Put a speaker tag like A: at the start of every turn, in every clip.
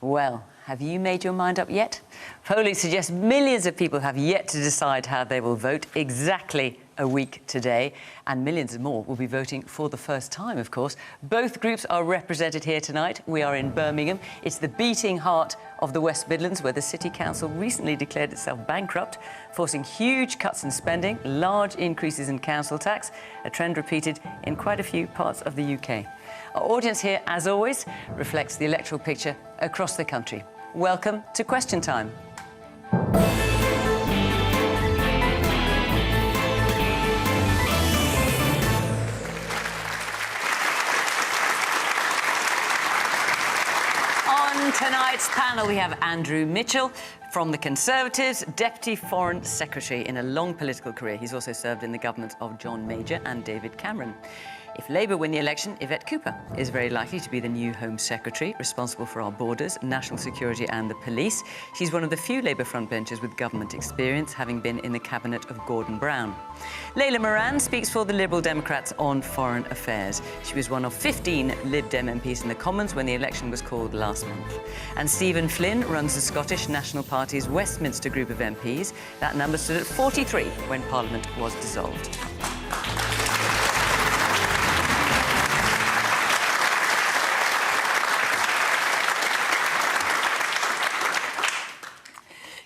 A: Well, have you made your mind up yet? Polling suggests millions of people have yet to decide how they will vote exactly a week today, and millions more will be voting for the first time, of course. Both groups are represented here tonight. We are in Birmingham. It's the beating heart of the West Midlands, where the City Council recently declared itself bankrupt, forcing huge cuts in spending, large increases in council tax, a trend repeated in quite a few parts of the UK. Our audience here, as always, reflects the electoral picture across the country. Welcome to Question Time. On tonight's panel, we have Andrew Mitchell from the Conservatives, Deputy Foreign Secretary in a long political career. He's also served in the governments of John Major and David Cameron. If Labour win the election, Yvette Cooper is very likely to be the new Home Secretary, responsible for our borders, national security and the police. She's one of the few Labour frontbenchers with government experience, having been in the cabinet of Gordon Brown. Layla Moran speaks for the Liberal Democrats on foreign affairs. She was one of 15 Lib Dem MPs in the Commons when the election was called last month. And Stephen Flynn runs the Scottish National Party's Westminster group of MPs. That number stood at 43 when Parliament was dissolved.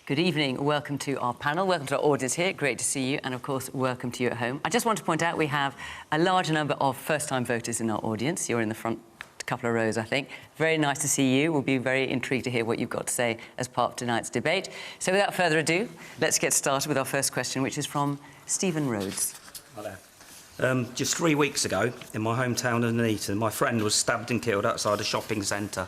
A: Good evening. Welcome to our panel. Welcome to our audience here. Great to see you. And, of course, welcome to you at home. I just want to point out we have a large number of first-time voters in our audience. You're in the front couple of rows, I think. Very nice to see you. We'll be very intrigued to hear what you've got to say as part of tonight's debate. So, without further ado, let's get started with our first question, which is from Stephen Rhodes.
B: Hi there. Just 3 weeks ago, in my hometown of Nuneaton, my friend was stabbed and killed outside a shopping centre.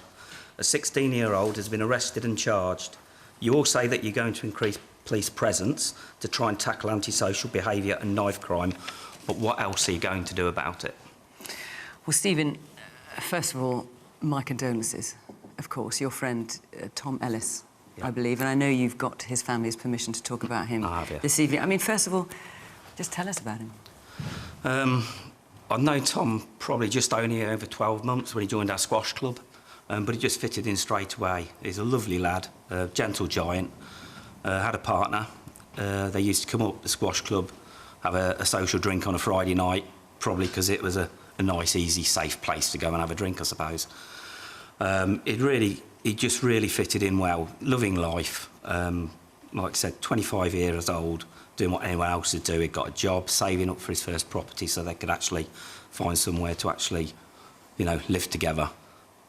B: A 16-year-old has been arrested and charged. You all say that you're going to increase police presence to try and tackle antisocial behaviour and knife crime, but what else are you going to do about it?
A: Well, Stephen, first of all, my condolences, of course. Your friend, Tom Ellis, yeah. I believe, and I know you've got his family's permission to talk about him this evening. I mean, first of all, just tell us about him.
B: I've known Tom probably just only over 12 months when he joined our squash club. But he just fitted in straight away. He's a lovely lad, a gentle giant, had a partner. They used to come up the squash club, have a social drink on a Friday night, probably because it was a nice, easy, safe place to go and have a drink, I suppose. He just really fitted in well, loving life. Like I said, 25 years old, doing what anyone else would do. He'd got a job, saving up for his first property so they could actually find somewhere to actually, you know, live together.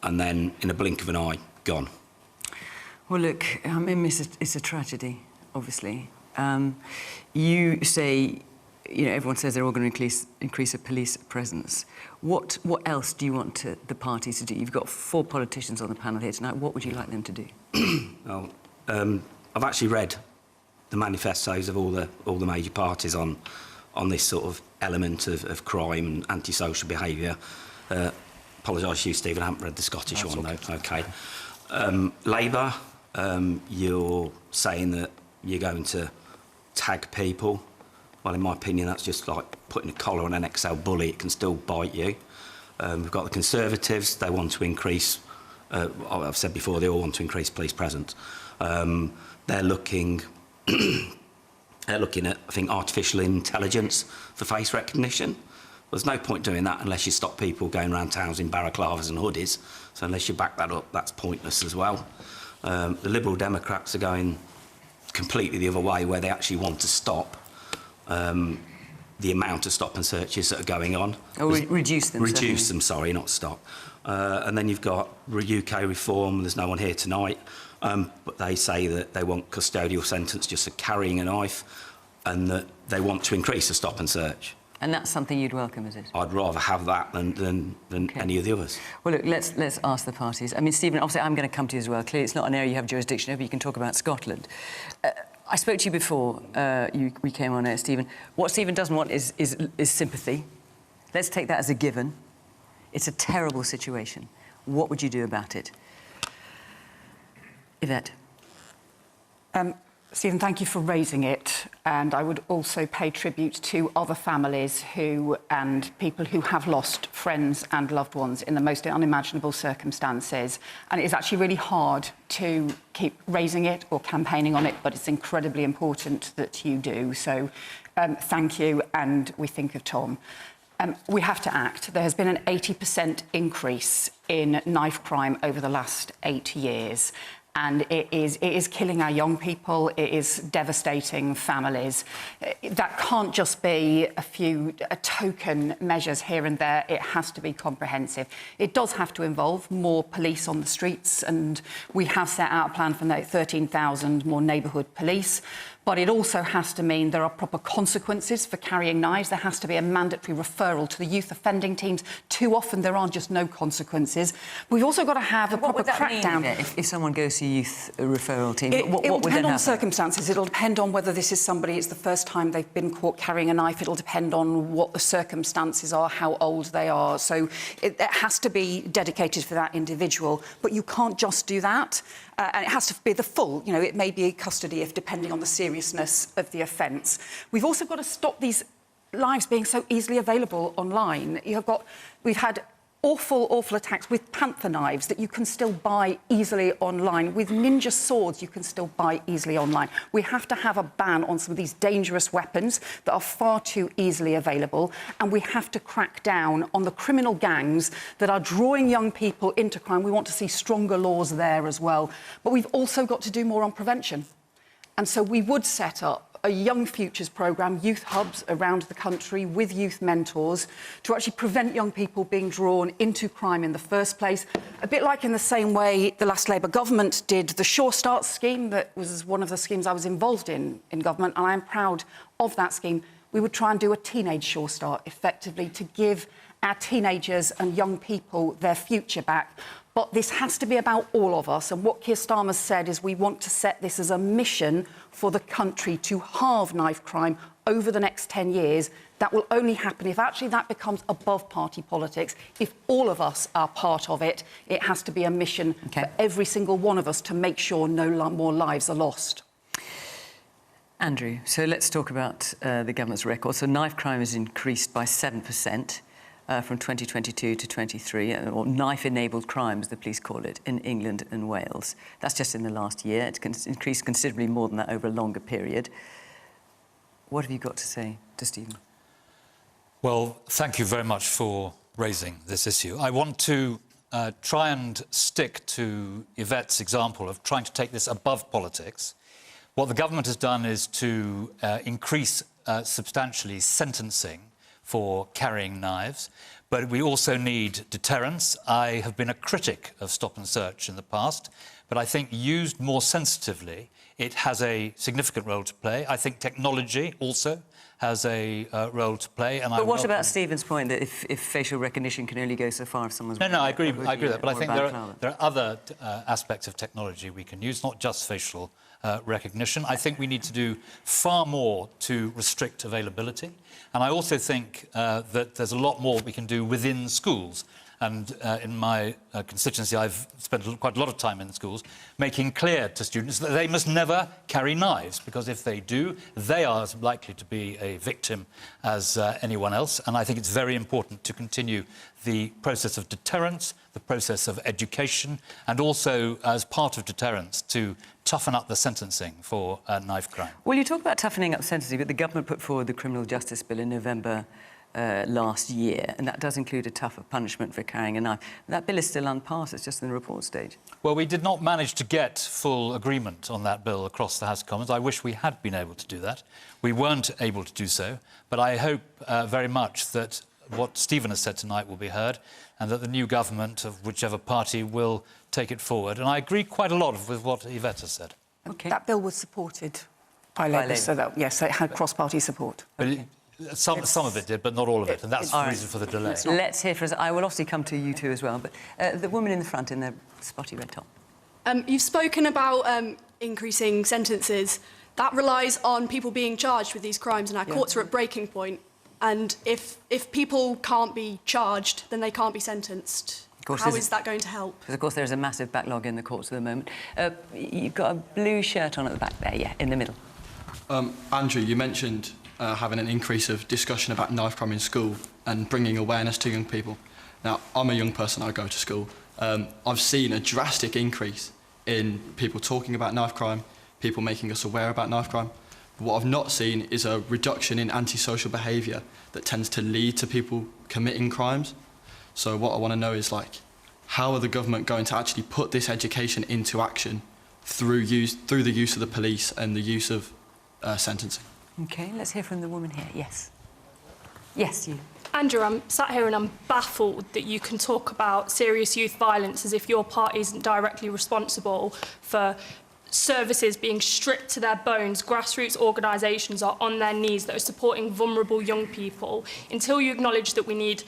B: And then, in a blink of an eye, gone. Well, look, I mean, it's a tragedy, obviously.
A: You say, you know, everyone says they're all going to increase a police presence. What else do you want the party to do? You've got 4 politicians on the panel here tonight. What would you like them to do?
B: Well, I've actually read the manifestos of all the major parties on this sort of element of crime and antisocial behaviour. Apologise to you, Stephen, I haven't read the Scottish one, though. OK. Labour, you're saying that you're going to tag people. Well, in my opinion, that's just like putting a collar on an XL bully. It can still bite you. We've got the Conservatives. They want to increase... I've said before, they all want to increase police presence. They're looking... they're looking at, I think, artificial intelligence for face recognition. There's no point doing that unless you stop people going around towns in balaclavas and hoodies. So unless you back that up, that's pointless as well. The Liberal Democrats are going completely the other way, where they actually want to stop the amount of stop and searches that are going on.
A: Oh, reduce them.
B: Reduce them, sorry, not stop. And then you've got UK reform. There's no one here tonight. But they say that they want custodial sentence just for carrying a knife, and that they want to increase the stop and search.
A: And that's something you'd welcome, is it?
B: I'd rather have that than okay. Any of the others. Well,
A: look, let's ask the parties. I mean, Stephen, obviously I'm going to come to you as well. Clearly, it's not an area you have jurisdiction over. You can talk about Scotland. I spoke to you before we came on air, Stephen. What Stephen doesn't want is sympathy. Let's take that as a given. It's a terrible situation. What would you do about it? Yvette?
C: Stephen, thank you for raising it, and I would also pay tribute to other families and people who have lost friends and loved ones in the most unimaginable circumstances. And it is actually really hard to keep raising it or campaigning on it, but it's incredibly important that you do. So thank you, and we think of Tom. We have to act. There has been an 80% increase in knife crime over the last 8 years. And it is killing our young people. It is devastating families. That can't just be a few token measures here and there. It has to be comprehensive. It does have to involve more police on the streets, and we have set out a plan for 13,000 more neighbourhood police. But it also has to mean there are proper consequences for carrying knives. There has to be a mandatory referral to the youth offending teams. Too often there are just no consequences. We've also got to have a proper crackdown.
A: If someone goes to a youth referral team,
C: it
A: what
C: will
A: would
C: depend
A: then
C: on the circumstances. It'll depend on whether this is somebody, it's the first time they've been caught carrying a knife. It'll depend on what the circumstances are, how old they are. So it has to be dedicated for that individual. But you can't just do that. And it has to be the full, you know, it may be custody if depending on the seriousness of the offence. We've also got to stop these knives being so easily available online. We've had awful attacks with panther knives that you can still buy easily online. With ninja swords, you can still buy easily online. We have to have a ban on some of these dangerous weapons that are far too easily available, and we have to crack down on the criminal gangs that are drawing young people into crime. We want to see stronger laws there as well. But we've also got to do more on prevention. And so we would set up a Young Futures programme, youth hubs around the country with youth mentors to actually prevent young people being drawn into crime in the first place. A bit like in the same way the last Labour government did the Sure Start scheme, that was one of the schemes I was involved in government, and I am proud of that scheme. We would try and do a teenage Sure Start effectively to give our teenagers and young people their future back. But this has to be about all of us. And what Keir Starmer said is we want to set this as a mission for the country to halve knife crime over the next 10 years. That will only happen if actually that becomes above party politics. If all of us are part of it, it has to be a mission for every single one of us to make sure no more lives are lost.
A: Andrew, so let's talk about the government's record. So knife crime has increased by 7%. From 2022 to 23, or knife-enabled crime, as the police call it, in England and Wales. That's just in the last year. It's increased considerably more than that over a longer period. What have you got to say to Stephen?
D: Well, thank you very much for raising this issue. I want to try and stick to Yvette's example of trying to take this above politics. What the government has done is to increase substantially sentencing for carrying knives, but we also need deterrence. I have been a critic of stop and search in the past, but I think used more sensitively, it has a significant role to play. I think technology also has a role to play.
A: But what about Stephen's point that if facial recognition can only go so far if someone's...
D: No, I agree with that, but I think there are other aspects of technology we can use, not just facial recognition. I think we need to do far more to restrict availability. And I also think that there's a lot more we can do within schools. And in my constituency, I've spent quite a lot of time in schools making clear to students that they must never carry knives, because if they do, they are as likely to be a victim as anyone else. And I think it's very important to continue the process of deterrence, the process of education, and also, as part of deterrence, to toughen up the sentencing for knife crime.
A: Well, you talk about toughening up sentencing, but the government put forward the Criminal Justice Bill in November last year, and that does include a tougher punishment for carrying a knife. That bill is still unpassed, it's just in the report stage. Well,
D: we did not manage to get full agreement on that bill across the House of Commons. I wish we had been able to do that. We weren't able to do so, but I hope very much that what Stephen has said tonight will be heard, and that the new government of whichever party will take it forward. And I agree quite a lot with what Yvette has said.
C: Okay. That bill was supported by Labour, so that, yes, it had cross-party support.
D: But some of it did, but not all of it, and that's the reason for the delay.
A: Let's hear from... I will obviously come to you two as well, but the woman in the front in the spotty red top.
E: You've spoken about increasing sentences. That relies on people being charged with these crimes, and our courts are at breaking point. And if people can't be charged, then they can't be sentenced. How is that going to help?
A: Because, of course, there is a massive backlog in the courts at the moment. You've got a blue shirt on at the back there, yeah, in the middle.
F: Andrew, you mentioned having an increase of discussion about knife crime in school and bringing awareness to young people. Now, I'm a young person, I go to school. I've seen a drastic increase in people talking about knife crime, people making us aware about knife crime. But what I've not seen is a reduction in antisocial behaviour that tends to lead to people committing crimes. So what I want to know is, like, how are the government going to actually put this education into action through the use of the police and the use of sentencing?
A: OK, let's hear from the woman here. Yes. Yes, you.
G: Andrew, I'm sat here and I'm baffled that you can talk about serious youth violence as if your party isn't directly responsible for services being stripped to their bones. Grassroots organisations are on their knees that are supporting vulnerable young people. Until you acknowledge that we need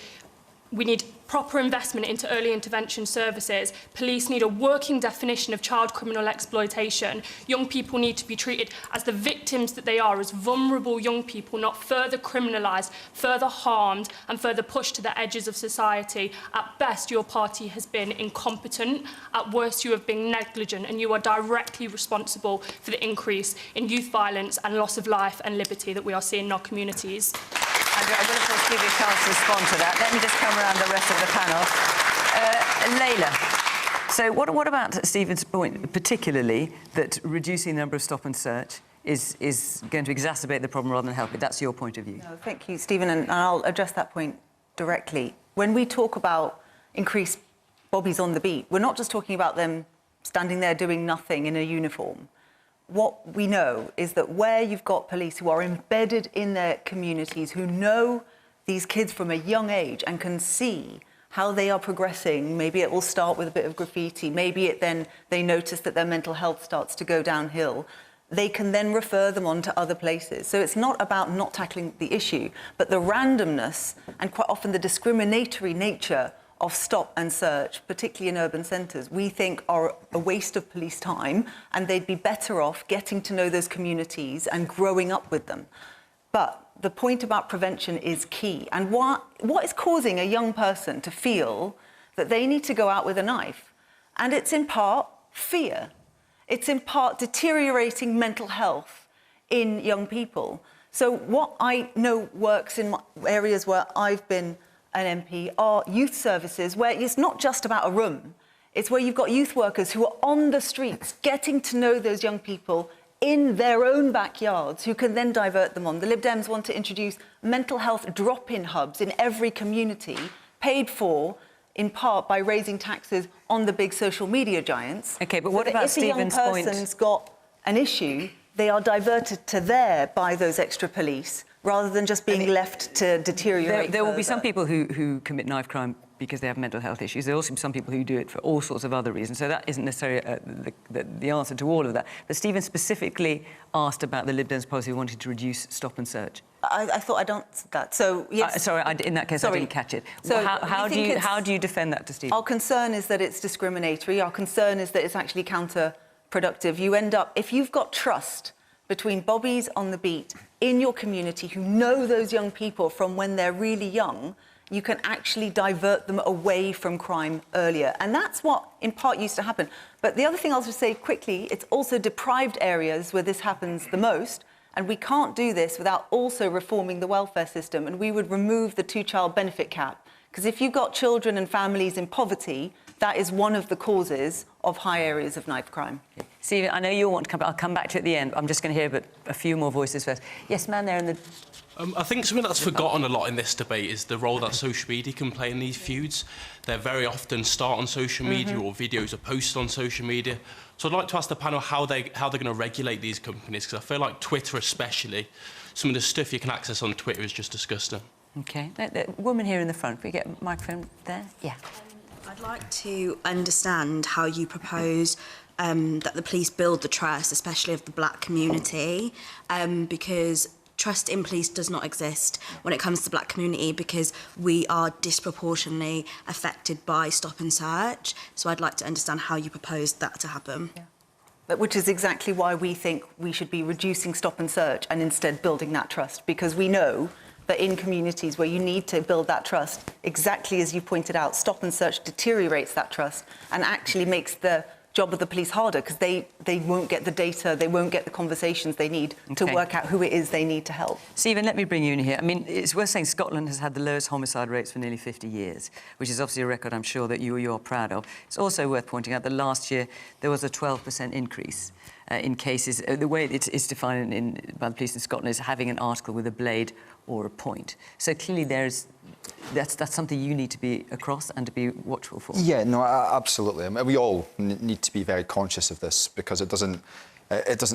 G: proper investment into early intervention services. Police need a working definition of child criminal exploitation. Young people need to be treated as the victims that they are, as vulnerable young people, not further criminalised, further harmed and further pushed to the edges of society. At best, your party has been incompetent. At worst, you have been negligent, and you are directly responsible for the increase in youth violence and loss of life and liberty that we are seeing in our communities.
A: Andrew, I will, of course, give you a chance to respond to that. Let me just come around the rest of the panel. Layla, so what about Stephen's point, particularly that reducing the number of stop and search is going to exacerbate the problem rather than help it? That's your point of view.
H: No, thank you, Stephen, and I'll address that point directly. When we talk about increased bobbies on the beat, we're not just talking about them standing there doing nothing in a uniform. What we know is that where you've got police who are embedded in their communities, who know these kids from a young age and can see how they are progressing, maybe it will start with a bit of graffiti, maybe then they notice that their mental health starts to go downhill, they can then refer them on to other places. So it's not about not tackling the issue, but the randomness and quite often the discriminatory nature of stop and search, particularly in urban centres, we think are a waste of police time, and they'd be better off getting to know those communities and growing up with them. But the point about prevention is key. And what is causing a young person to feel that they need to go out with a knife? And it's in part fear. It's in part deteriorating mental health in young people. So what I know works in areas where I've been an MP are youth services, where it's not just about a room. It's where you've got youth workers who are on the streets getting to know those young people in their own backyards, who can then divert them on. The Lib Dems want to introduce mental health drop-in hubs in every community, paid for in part by raising taxes on the big social media giants.
A: OK, but what about Stephen's point?
H: If a young person's got an issue, they are diverted to there by those extra police, rather than just being left to deteriorate.
A: There will be some people who commit knife crime because they have mental health issues. There are also some people who do it for all sorts of other reasons. So that isn't necessarily the answer to all of that. But Stephen specifically asked about the Lib Dems policy wanting to reduce stop and search.
H: I thought I'd answered that. So yes.
A: Sorry, in that case, I didn't catch it. So how do you defend that to Stephen?
H: Our concern is that it's discriminatory. Our concern is that it's actually counterproductive. You end up, if you've got trust between bobbies on the beat in your community who know those young people from when they're really young, you can actually divert them away from crime earlier. And that's what, in part, used to happen. But the other thing I'll just say quickly, it's also deprived areas where this happens the most, and we can't do this without also reforming the welfare system, and we would remove the two-child benefit cap. Because if you've got children and families in poverty, that is one of the causes of high areas of knife crime.
A: Stephen, I know you want to come back. I'll come back to you at the end. I'm just going to hear a few more voices first. Yes, man, there in the...
I: I think something that's forgotten a lot in this debate is the role that social media can play in these feuds. They very often start on social media or videos are posted on social media. So I'd like to ask the panel how they're going to regulate these companies, because I feel like Twitter especially, some of the stuff you can access on Twitter is just disgusting.
A: OK. The woman here in the front, can we get a microphone there? Yeah.
J: I'd like to understand how you propose that the police build the trust, especially of the black community, because trust in police does not exist when it comes to the black community, because we are disproportionately affected by stop and search. So I'd like to understand how you propose that to happen.
H: Yeah. But which is exactly why we think we should be reducing stop and search and instead building that trust, because we know that in communities where you need to build that trust, exactly as you pointed out, stop and search deteriorates that trust and actually makes the job of the police harder because they won't get the data, they won't get the conversations they need to work out who it is they need to help.
A: Stephen, let me bring you in here. I mean, it's worth saying Scotland has had the lowest homicide rates for nearly 50 years, which is obviously a record I'm sure that you're proud of. It's also worth pointing out that last year there was a 12% increase in cases. The way it's defined by the police in Scotland is having an article with a blade or a point. So clearly that's something you need to be across and to be watchful for.
K: Yeah, no, absolutely. I mean, we all need to be very conscious of this because it doesn't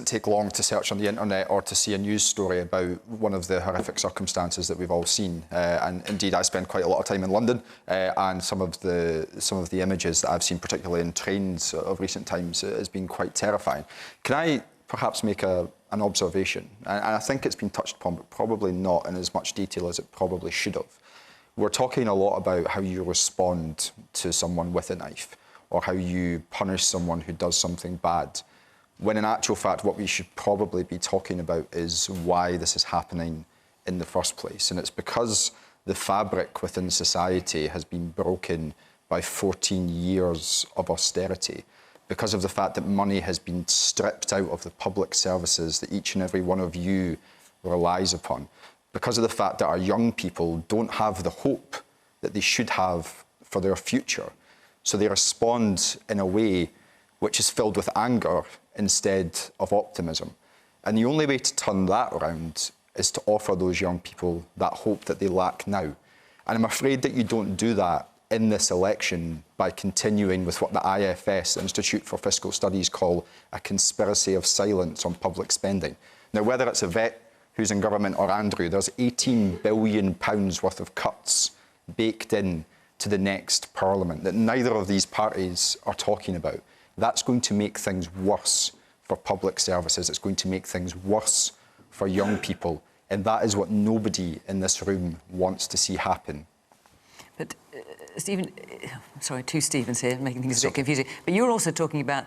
K: take long to search on the internet or to see a news story about one of the horrific circumstances that we've all seen. And indeed, I spend quite a lot of time in London, and some of the images that I've seen, particularly in trains of recent times, has been quite terrifying. Can I perhaps make an observation? And I think it's been touched upon, but probably not in as much detail as it probably should have. We're talking a lot about how you respond to someone with a knife or how you punish someone who does something bad, when in actual fact what we should probably be talking about is why this is happening in the first place. And it's because the fabric within society has been broken by 14 years of austerity, because of the fact that money has been stripped out of the public services that each and every one of you relies upon, because of the fact that our young people don't have the hope that they should have for their future. So they respond in a way which is filled with anger instead of optimism. And the only way to turn that around is to offer those young people that hope that they lack now. And I'm afraid that you don't do that in this election by continuing with what the IFS, Institute for Fiscal Studies, call a conspiracy of silence on public spending. Now, whether it's Yvette, who's in government, or Andrew, there's £18 billion worth of cuts baked in to the next Parliament that neither of these parties are talking about. That's going to make things worse for public services. It's going to make things worse for young people. And that is what nobody in this room wants to see happen.
A: But, Stephen, sorry, two Stephens here, making things a bit confusing. But you're also talking about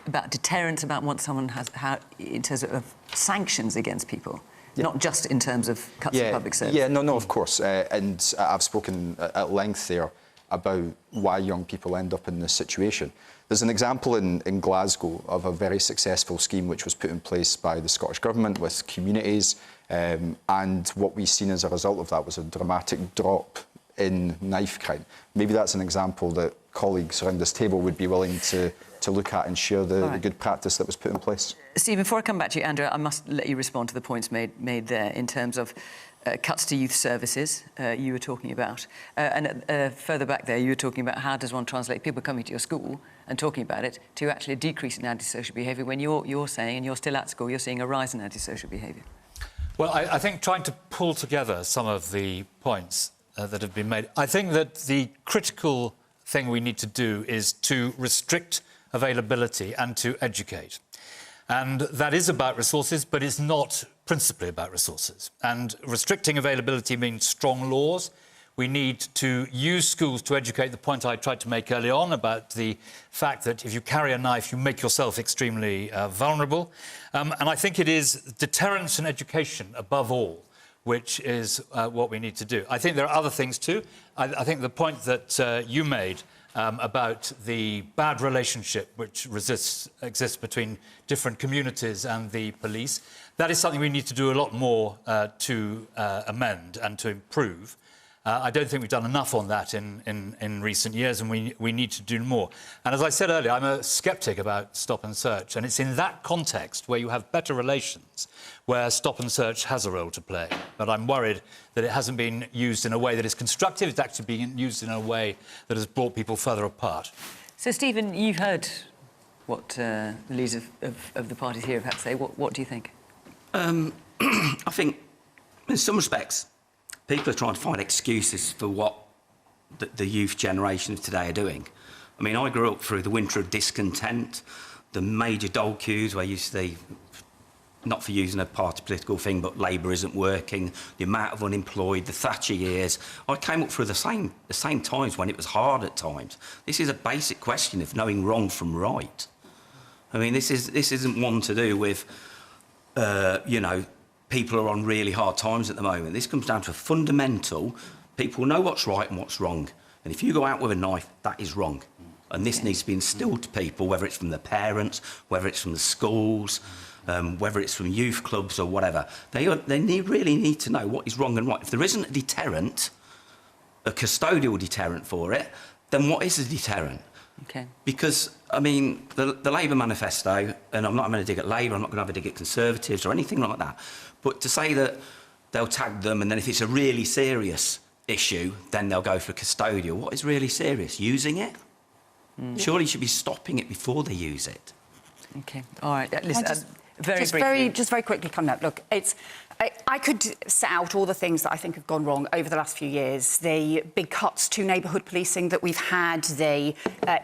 A: deterrence, about what someone has, in terms of sanctions against people. Yeah. Not just in terms of cuts to public service.
K: Yeah, no, of course. And I've spoken at length there about why young people end up in this situation. There's an example in Glasgow of a very successful scheme which was put in place by the Scottish Government with communities, and what we've seen as a result of that was a dramatic drop in knife crime. Maybe that's an example that colleagues around this table would be willing to look at and share the good practice that was put in place.
A: Steve, before I come back to you, Andrew, I must let you respond to the points made there in terms of cuts to youth services you were talking about. And further back there, you were talking about how does one translate people coming to your school and talking about it to actually a decrease in antisocial behaviour when you're saying, and you're still at school, you're seeing a rise in antisocial behaviour.
D: Well, I think trying to pull together some of the points that have been made, I think that the critical thing we need to do is to restrict availability and to educate. And that is about resources, but it's not principally about resources. And restricting availability means strong laws. We need to use schools to educate. The point I tried to make early on about the fact that if you carry a knife, you make yourself extremely vulnerable. And I think it is deterrence and education above all, which is what we need to do. I think there are other things too. I think the point that you made about the bad relationship which exists between different communities and the police, that is something we need to do a lot more to amend and to improve. I don't think we've done enough on that in recent years, and we need to do more. And as I said earlier, I'm a sceptic about stop and search, and it's in that context where you have better relations where stop and search has a role to play. But I'm worried that it hasn't been used in a way that is constructive. It's actually being used in a way that has brought people further apart.
A: So, Stephen, you've heard what the leaders of the parties here have had to say. What do you think?
B: I think, in some respects, people are trying to find excuses for what the youth generation of today are doing. I mean, I grew up through the winter of discontent, the major dole queues where you see, not for using a party political thing, but Labour isn't working, the amount of unemployed, the Thatcher years. I came up through the same times when it was hard at times. This is a basic question of knowing wrong from right. I mean, this isn't one to do with, you know, people are on really hard times at the moment. This comes down to a fundamental, people know what's right and what's wrong. And if you go out with a knife, that is wrong. And this needs to be instilled to people, whether it's from the parents, whether it's from the schools, whether it's from youth clubs or whatever. They really need to know what is wrong and right. If there isn't a deterrent, a custodial deterrent for it, then what is a deterrent?
A: Okay.
B: Because, I mean, the Labour manifesto, and I'm not going to dig at Labour, I'm not going to have a dig at Conservatives or anything like that, but to say that they'll tag them and then if it's a really serious issue, then they'll go for custodial. What is really serious? Using it? Surely you should be stopping it before they use it.
A: OK. All right. Listen,
C: just
A: very
C: quickly come up. Look, I could set out all the things that I think have gone wrong over the last few years. The big cuts to neighbourhood policing that we've had, the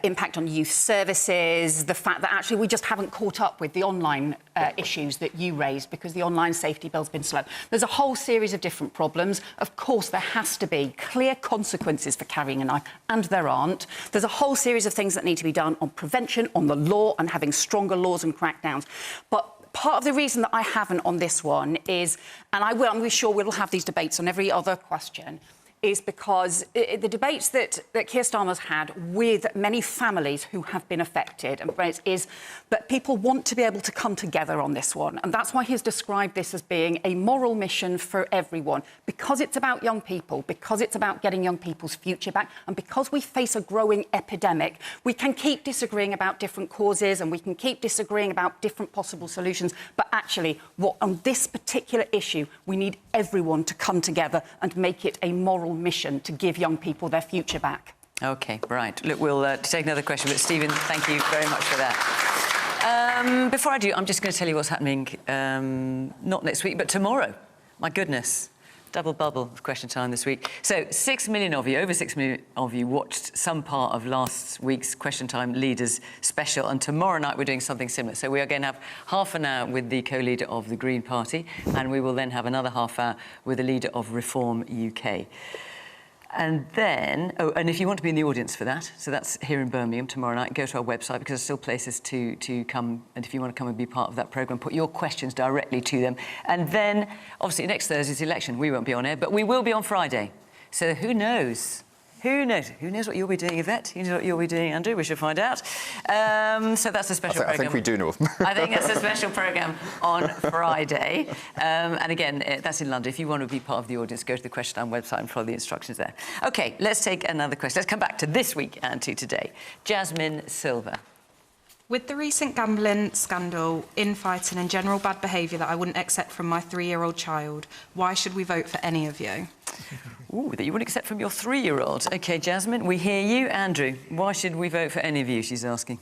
C: impact on youth services, the fact that actually we just haven't caught up with the online issues that you raised because the online safety bill's been slow. There's a whole series of different problems. Of course, there has to be clear consequences for carrying a knife, and there aren't. There's a whole series of things that need to be done on prevention, on the law, and having stronger laws and crackdowns. But part of the reason that I haven't on this one is, and I'm sure we'll have these debates on every other question, is because the debates that Keir Starmer's had with many families who have been affected is that people want to be able to come together on this one. And that's why he's described this as being a moral mission for everyone, because it's about young people, because it's about getting young people's future back, and because we face a growing epidemic. We can keep disagreeing about different causes and we can keep disagreeing about different possible solutions, but actually, on this particular issue, we need everyone to come together and make it a moral mission to give young people their future back.
A: OK, right. Look, we'll take another question. But, Stephen, thank you very much for that. Before I do, I'm just going to tell you what's happening, not next week, but tomorrow. My goodness. Double bubble of Question Time this week. So, 6 million of you, over 6 million of you, watched some part of last week's Question Time Leaders special, and tomorrow night we're doing something similar. So we are going to have half an hour with the co-leader of the Green Party, and we will then have another half hour with the leader of Reform UK. And then, and if you want to be in the audience for that, so that's here in Birmingham tomorrow night, go to our website because there's still places to come, and if you want to come and be part of that programme, put your questions directly to them. And then, obviously, next Thursday's election, we won't be on air, but we will be on Friday. So who knows? Who knows? Who knows what you'll be doing, Yvette? Who knows what you'll be doing, Andrew? We should find out. So that's a special programme.
K: I think we do know.
A: I think it's a special programme on Friday. And again, that's in London. If you want to be part of the audience, go to the Question Time website and follow the instructions there. OK, let's take another question. Let's come back to this week and to today. Jasmine Silver.
L: With the recent gambling scandal, infighting and general bad behaviour that I wouldn't accept from my 3-year-old child, why should we vote for any of you?
A: Ooh, that you wouldn't accept from your 3-year-old. OK, Jasmine, we hear you. Andrew, why should we vote for any of you, she's asking?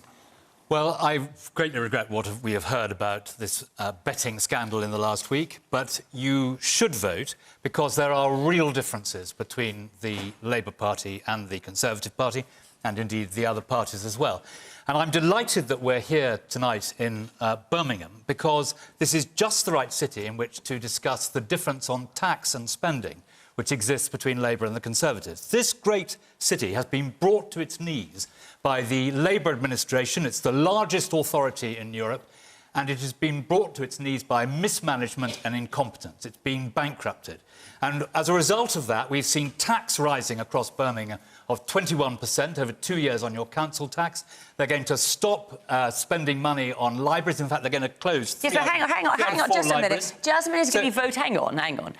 D: Well, I greatly regret what we have heard about this betting scandal in the last week, but you should vote because there are real differences between the Labour Party and the Conservative Party, and indeed the other parties as well. And I'm delighted that we're here tonight in Birmingham because this is just the right city in which to discuss the difference on tax and spending which exists between Labour and the Conservatives. This great city has been brought to its knees by the Labour administration. It's the largest authority in Europe, and it has been brought to its knees by mismanagement and incompetence. It's been bankrupted. And as a result of that, we've seen tax rising across Birmingham of 21% over 2 years on your council tax. They're going to stop spending money on libraries. In fact, they're going to close...
A: Yes, but hang on, just a minute. Jasmine is going to vote... Hang on.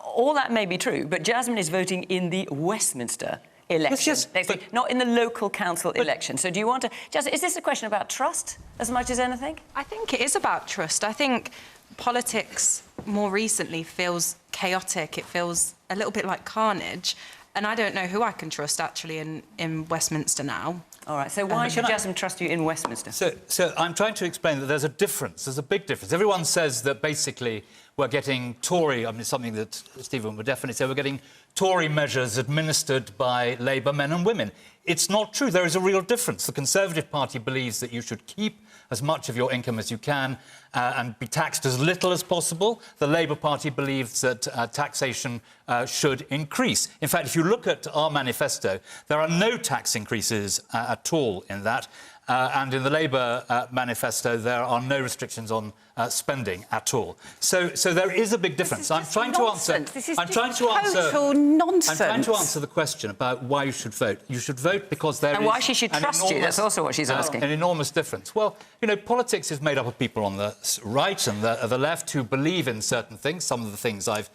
A: All that may be true, but Jasmine is voting in the Westminster election next week, not in the local council election. So do you want to... Jasmine, is this a question about trust as much as anything?
L: I think it is about trust. I think politics more recently feels chaotic. It feels a little bit like carnage. And I don't know who I can trust, actually, in Westminster now.
A: All right, so why should Jasmine trust you in Westminster?
D: So I'm trying to explain that there's a difference. There's a big difference. Everyone says that basically we're getting Tory... I mean, something that Stephen would definitely say. We're getting Tory measures administered by Labour men and women. It's not true. There is a real difference. The Conservative Party believes that you should keep as much of your income as you can and be taxed as little as possible. The Labour Party believes that taxation should increase. In fact, if you look at our manifesto, there are no tax increases at all in that. And in the Labour manifesto, there are no restrictions on spending at all. So there is a big difference.
C: I'm trying to answer. This is total nonsense.
D: I'm trying to answer the question about why you should vote. You should vote because there is...
A: And why she should trust you, that's also what she's asking.
D: An enormous difference. Well, you know, politics is made up of people on the right and the left who believe in certain things, some of the things I've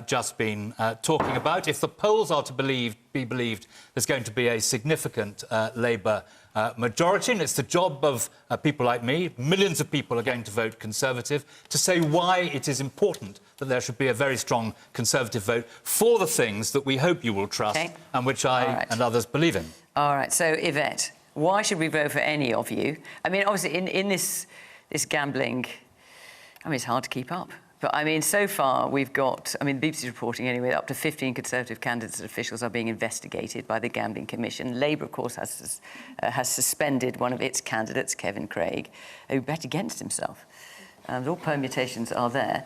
D: just been talking about. If the polls are to be believed, there's going to be a significant Labour majority, and it's the job of people like me, millions of people are going to vote Conservative, to say why it is important that there should be a very strong Conservative vote for the things that we hope you will trust and which I and others believe in.
A: All right, so Yvette, why should we vote for any of you? I mean, obviously, in this gambling, I mean, it's hard to keep up. But, I mean, so far we've got, I mean, BBC's reporting anyway, up to 15 Conservative candidates and officials are being investigated by the Gambling Commission. Labour, of course, has suspended one of its candidates, Kevin Craig, who bet against himself. All permutations are there.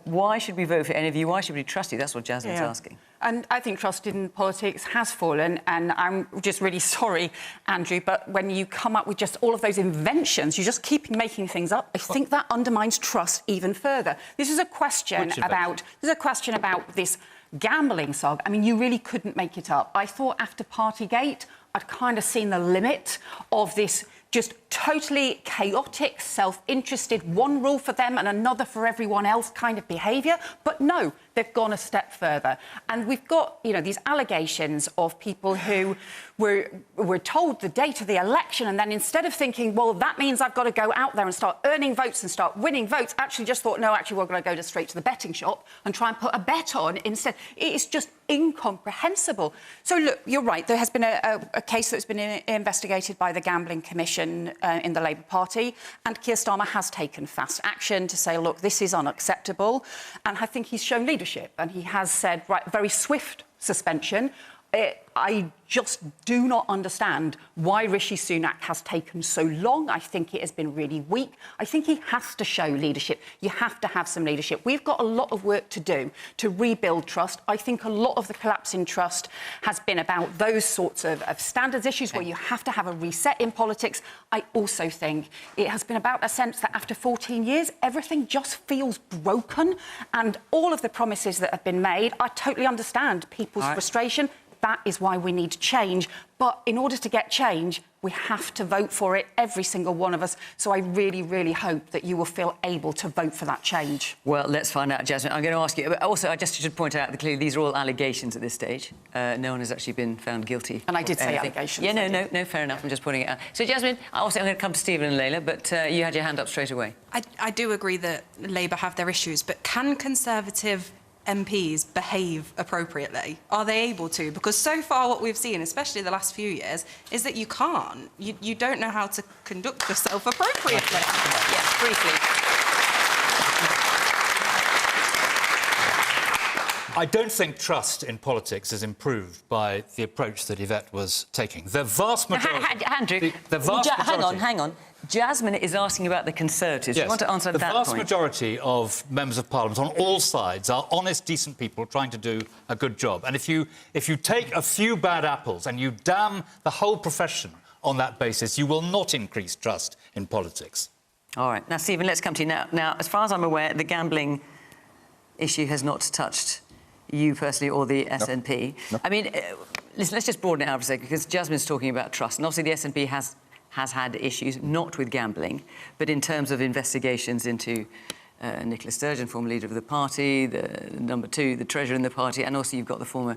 A: Why should we vote for any of you? Why should we trust you? That's what Jasmine's asking.
C: And I think trust in politics has fallen, and I'm just really sorry, Andrew, but when you come up with just all of those inventions, you just keep making things up, I think that undermines trust even further. This is a question about this gambling saga. I mean, you really couldn't make it up. I thought after Partygate, I'd kind of seen the limit of this just totally chaotic, self-interested, one rule for them and another for everyone else kind of behaviour. But no, they've gone a step further. And we've got, you know, these allegations of people who were told the date of the election, and then instead of thinking, well, that means I've got to go out there and start earning votes and start winning votes, actually just thought, no, actually, we're going to go straight to the betting shop and try and put a bet on instead. It is just incomprehensible. So, look, you're right. There has been a case that's been investigated by the Gambling Commission in the Labour Party, and Keir Starmer has taken fast action to say, look, this is unacceptable. And I think he's shown leadership, and he has said, right, very swift suspension. I just do not understand why Rishi Sunak has taken so long. I think it has been really weak. I think he has to show leadership. You have to have some leadership. We've got a lot of work to do to rebuild trust. I think a lot of the collapse in trust has been about those sorts of standards issues where you have to have a reset in politics. I also think it has been about a sense that after 14 years, everything just feels broken. And all of the promises that have been made, I totally understand people's frustration. That is why we need change. But in order to get change, we have to vote for it, every single one of us. So I really, really hope that you will feel able to vote for that change.
A: Well, let's find out, Jasmine. I'm going to ask you. Also, I just should point out that clearly these are all allegations at this stage. No one has actually been found guilty.
C: And I did say allegations.
A: Yeah, no, fair enough. I'm just pointing it out. So, Jasmine, also I'm going to come to Stephen and Layla, but you had your hand up straight away.
L: I do agree that Labour have their issues, but can Conservative MPs behave appropriately? Are they able to? Because so far what we've seen, especially the last few years, is that you can't. You don't know how to conduct yourself appropriately.
A: Yes, briefly.
D: I don't think trust in politics is improved by the approach that Yvette was taking. The vast majority...
A: Andrew, hang on. Jasmine is asking about the Conservatives.
D: Yes,
A: you want to answer that point?
D: The vast majority of members of Parliament on all sides are honest, decent people trying to do a good job. And if you take a few bad apples and you damn the whole profession on that basis, you will not increase trust in politics.
A: All right. Now, Stephen, let's come to you now. Now, as far as I'm aware, the gambling issue has not touched you personally or the SNP.
K: No.
A: I mean, listen, let's just broaden it out for a second, because Jasmine's talking about trust. And obviously the SNP has had issues, not with gambling, but in terms of investigations into Nicola Sturgeon, former leader of the party, the number two, the treasurer in the party, and also you've got the former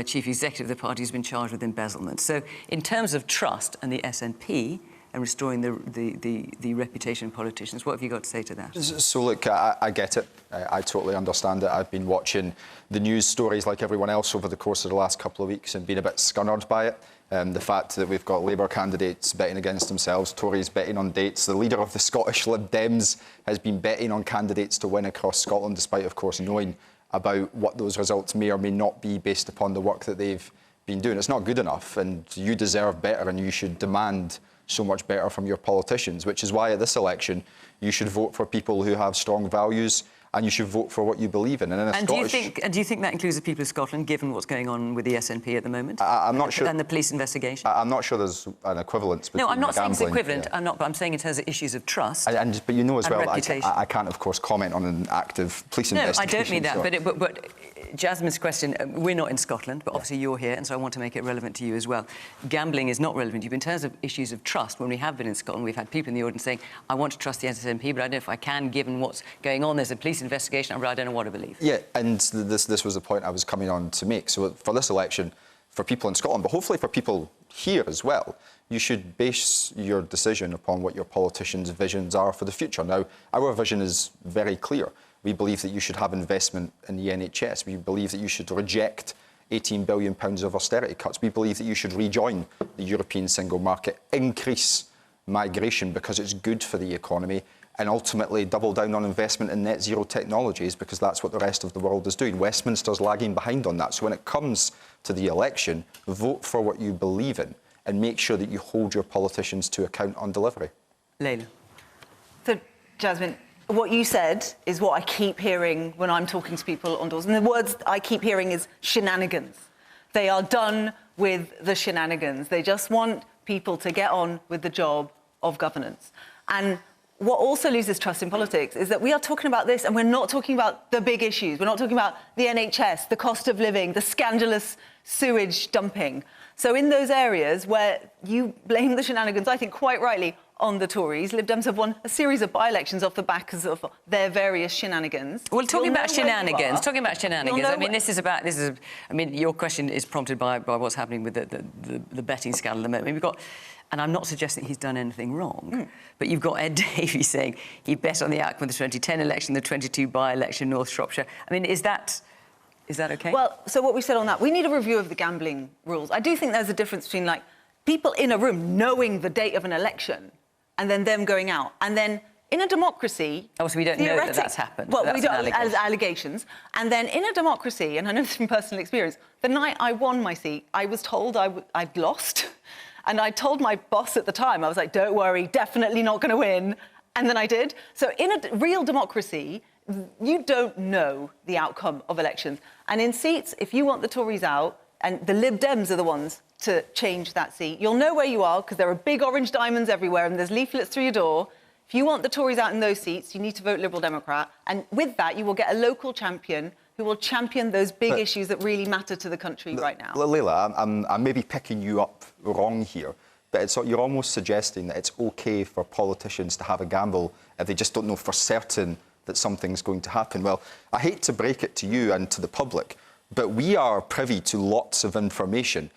A: chief executive of the party who's been charged with embezzlement. So in terms of trust and the SNP and restoring the reputation of politicians, what have you got to say to that?
K: So, look, I get it. I totally understand it. I've been watching the news stories like everyone else over the course of the last couple of weeks and been a bit scunnered by it. The fact that we've got Labour candidates betting against themselves, Tories betting on dates. The leader of the Scottish Lib Dems has been betting on candidates to win across Scotland, despite, of course, knowing about what those results may or may not be based upon the work that they've been doing. It's not good enough, and you deserve better, and you should demand so much better from your politicians, which is why at this election you should vote for people who have strong values, and you should vote for what you believe in. And
A: do you think that includes the people of Scotland, given what's going on with the SNP at the moment?
K: I'm not sure.
A: And the police investigation?
K: I'm not sure there's an equivalence between
A: No, I'm not saying it's
K: gambling,
A: equivalent.
K: yeah.
A: But I'm saying in terms of issues of trust.
K: But you know as well,
A: I
K: can't, of course, comment on an active police investigation.
A: No, I don't mean that.
K: So.
A: But Jasmine's question, we're not in Scotland, but obviously you're here, and so I want to make it relevant to you as well. Gambling is not relevant to you. In terms of issues of trust, when we have been in Scotland, we've had people in the audience saying, I want to trust the SNP, but I don't know if I can, given what's going on. There's a police investigation, I don't know what to believe.
K: Yeah, and this was the point I was coming on to make. So for this election, for people in Scotland, but hopefully for people here as well, you should base your decision upon what your politicians' visions are for the future. Now, our vision is very clear. We believe that you should have investment in the NHS. We believe that you should reject £18 billion of austerity cuts. We believe that you should rejoin the European single market, increase migration because it's good for the economy, and ultimately double down on investment in net zero technologies because that's what the rest of the world is doing. Westminster's lagging behind on that. So when it comes to the election, vote for what you believe in and make sure that you hold your politicians to account on delivery.
A: Layla.
H: So, Jasmine, what you said is what I keep hearing when I'm talking to people on doors. And the words I keep hearing is shenanigans. They are done with the shenanigans. They just want people to get on with the job of governance. And what also loses trust in politics is that we are talking about this and we're not talking about the big issues. We're not talking about the NHS, the cost of living, the scandalous sewage dumping. So in those areas where you blame the shenanigans, I think quite rightly, on the Tories, Lib Dems have won a series of by-elections off the back of their various shenanigans.
A: Well, talking about shenanigans, I mean, your question is prompted by what's happening with the betting scandal at the moment. We've got, and I'm not suggesting he's done anything wrong, but you've got Ed Davies saying he bet on the outcome of the 2010 election, the 22 by-election, North Shropshire. I mean, is that OK?
H: Well, so what we said on that, we need a review of the gambling rules. I do think there's a difference between, like, people in a room knowing the date of an election and then them going out. And then in a democracy...
A: Oh, so we don't know that that's happened.
H: Well,
A: that's
H: we don't, as allegations. And then in a democracy, and I know this from personal experience, the night I won my seat, I was told I'd lost. And I told my boss at the time, I was like, don't worry, definitely not going to win. And then I did. So in a real democracy, you don't know the outcome of elections. And in seats, if you want the Tories out, and the Lib Dems are the ones to change that seat, you'll know where you are because there are big orange diamonds everywhere and there's leaflets through your door. If you want the Tories out in those seats, you need to vote Liberal Democrat. And with that, you will get a local champion who will champion those big issues that really matter to the country right now.
K: Layla, I'm maybe picking you up wrong here, but you're almost suggesting that it's OK for politicians to have a gamble if they just don't know for certain that something's going to happen. Well, I hate to break it to you and to the public, but we are privy to lots of information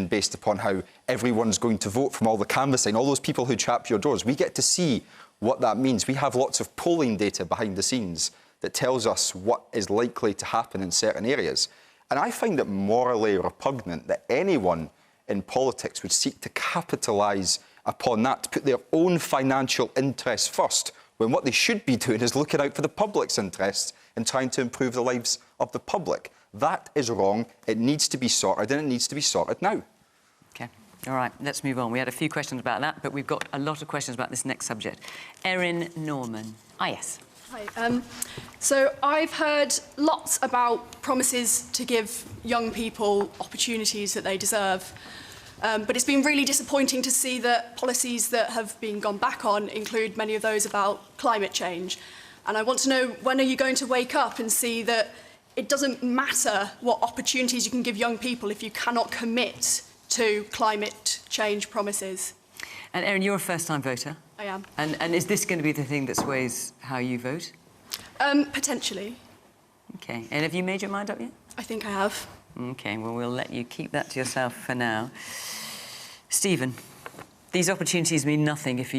K: based upon how everyone's going to vote from all the canvassing, all those people who trap your doors. We get to see what that means. We have lots of polling data behind the scenes that tells us what is likely to happen in certain areas. And I find it morally repugnant that anyone in politics would seek to capitalise upon that, to put their own financial interests first, when what they should be doing is looking out for the public's interests and trying to improve the lives of the public. That is wrong. It needs to be sorted, and it needs to be sorted now.
A: OK. All right, let's move on. We had a few questions about that, but we've got a lot of questions about this next subject. Erin Norman. Ah, yes.
E: Hi. So I've heard lots about promises to give young people opportunities that they deserve. But it's been really disappointing to see that policies that have been gone back on include many of those about climate change. And I want to know, when are you going to wake up and see that it doesn't matter what opportunities you can give young people if you cannot commit to climate change promises?
A: And Erin, you're a first-time voter.
E: I am.
A: And is this going to be the thing that sways how you vote?
E: Potentially.
A: OK. And have you made your mind up yet?
E: I think I have.
A: OK, well, we'll let you keep that to yourself for now. Stephen, these opportunities mean nothing if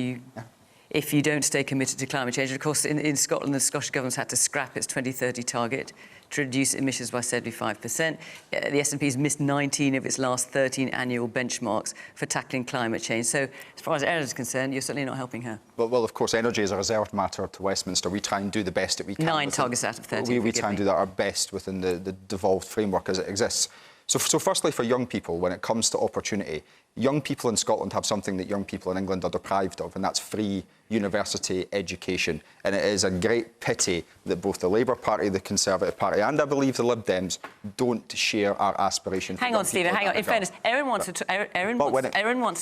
A: if you don't stay committed to climate change. And of course, in Scotland, the Scottish Government's had to scrap its 2030 target to reduce emissions by 75%. The SNP's missed 19 of its last 13 annual benchmarks for tackling climate change. So as far as Erin is concerned, you're certainly not helping her.
K: Well, of course, energy is a reserved matter to Westminster. We try and do the best that we can.
A: 9 targets out of 30.
K: We try and do that our best within the devolved framework as it exists. So firstly, for young people, when it comes to opportunity, young people in Scotland have something that young people in England are deprived of, and that's free university education. And it is a great pity that both the Labour Party, the Conservative Party, and I believe the Lib Dems don't share our aspiration.
A: Hang on, Stephen, hang on. In fairness, Erin wants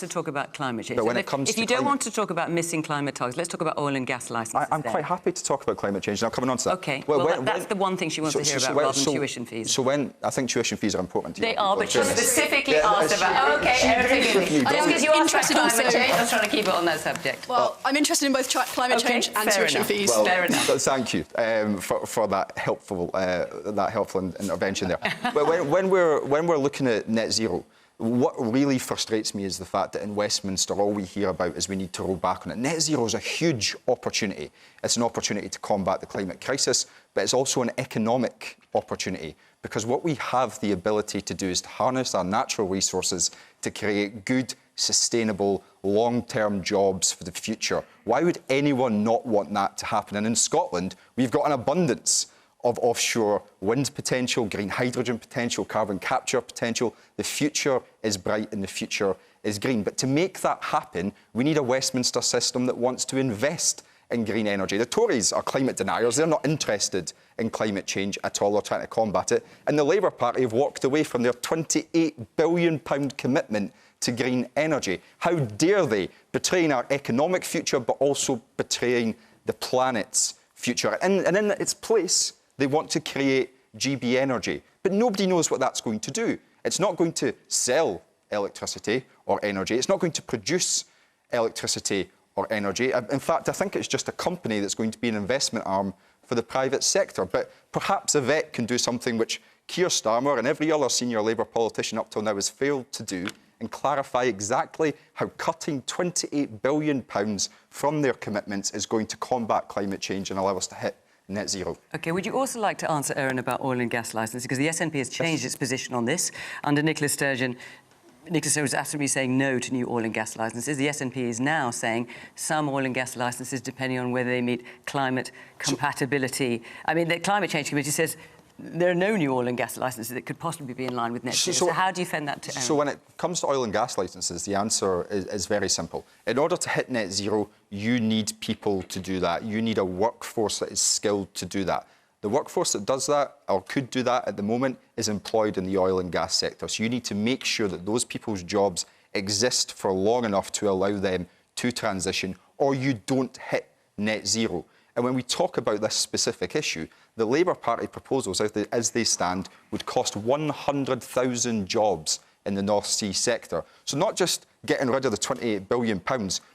A: to talk about climate change.
K: But when it comes
A: if you don't want to talk about missing climate targets, let's talk about oil and gas licences.
K: I'm quite happy to talk about climate change. Now, coming on to that.
A: OK, well, that's the one thing she wants to hear about, rather than tuition fees.
K: So I think tuition fees are important to you.
A: They are, but she specifically asked about... OK, Erin, because you asked about climate change, I was trying to keep it on that subject.
E: Well, I'm interested in both climate change and tuition fees.
K: Well,
A: fair enough.
K: Thank you for that helpful intervention there. But when we're looking at net zero, what really frustrates me is the fact that in Westminster all we hear about is we need to roll back on it. Net zero is a huge opportunity. It's an opportunity to combat the climate crisis, but it's also an economic opportunity, because what we have the ability to do is to harness our natural resources to create good, sustainable, long-term jobs for the future. Why would anyone not want that to happen? And in Scotland, we've got an abundance of offshore wind potential, green hydrogen potential, carbon capture potential. The future is bright and the future is green. But to make that happen, we need a Westminster system that wants to invest in green energy. The Tories are climate deniers. They're not interested in climate change at all. They're trying to combat it. And the Labour Party have walked away from their £28 billion commitment to green energy. How dare they, betraying our economic future, but also betraying the planet's future. And in its place, they want to create GB Energy. But nobody knows what that's going to do. It's not going to sell electricity or energy. It's not going to produce electricity or energy. In fact, I think it's just a company that's going to be an investment arm for the private sector. But perhaps Yvette can do something which Keir Starmer and every other senior Labour politician up till now has failed to do, and clarify exactly how cutting £28 billion from their commitments is going to combat climate change and allow us to hit net zero. OK, would you also like to answer, Erin, about oil and gas licences? Because the SNP has changed its position on this. Under Nicola Sturgeon was absolutely saying no to new oil and gas licences. The SNP is now saying some oil and gas licences, depending on whether they meet climate compatibility. I mean, the Climate Change Committee says there are no new oil and gas licences that could possibly be in line with net zero. So how do you defend that to Erin? So when it comes to oil and gas licences, the answer is very simple. In order to hit net zero, you need people to do that. You need a workforce that is skilled to do that. The workforce that does that, or could do that at the moment, is employed in the oil and gas sector. So you need to make sure that those people's jobs exist for long enough to allow them to transition, or you don't hit net zero. And when we talk about this specific issue, the Labour Party proposals, as they stand, would cost 100,000 jobs in the North Sea sector. So not just getting rid of the £28 billion,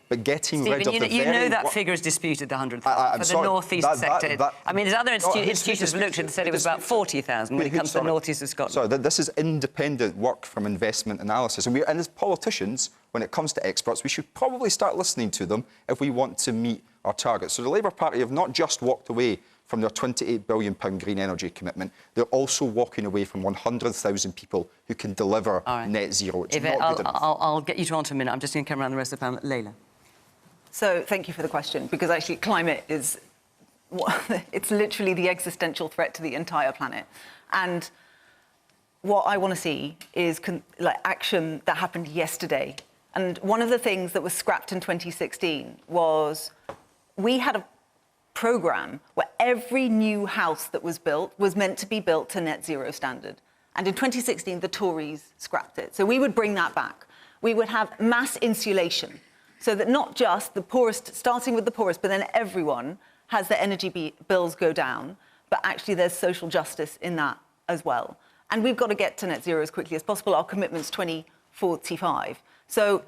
K: but getting rid of the
A: you know that figure is disputed, the 100,000, for the North East sector. I mean, there's other institutions looked and said it was about 40,000 when it comes to the North East of Scotland.
K: Sorry, this is independent work from investment analysis. And as politicians, when it comes to experts, we should probably start listening to them if we want to meet our targets. So the Labour Party have not just walked away from their £28 billion green energy commitment, they're also walking away from 100,000 people who can deliver net zero. It's
A: Yvette,
K: not good enough.
A: I'll get you to answer in a minute. I'm just going to come around the rest of the panel. Layla.
H: So thank you for the question, because actually climate is, it's literally the existential threat to the entire planet. And what I want to see is action that happened yesterday. And one of the things that was scrapped in 2016 was we had a programme where every new house that was built was meant to be built to net zero standard. And in 2016, the Tories scrapped it. So we would bring that back. We would have mass insulation, so that not just the poorest, starting with the poorest, but then everyone has their energy bills go down, but actually there's social justice in that as well. And we've got to get to net zero as quickly as possible. Our commitment's 2045. So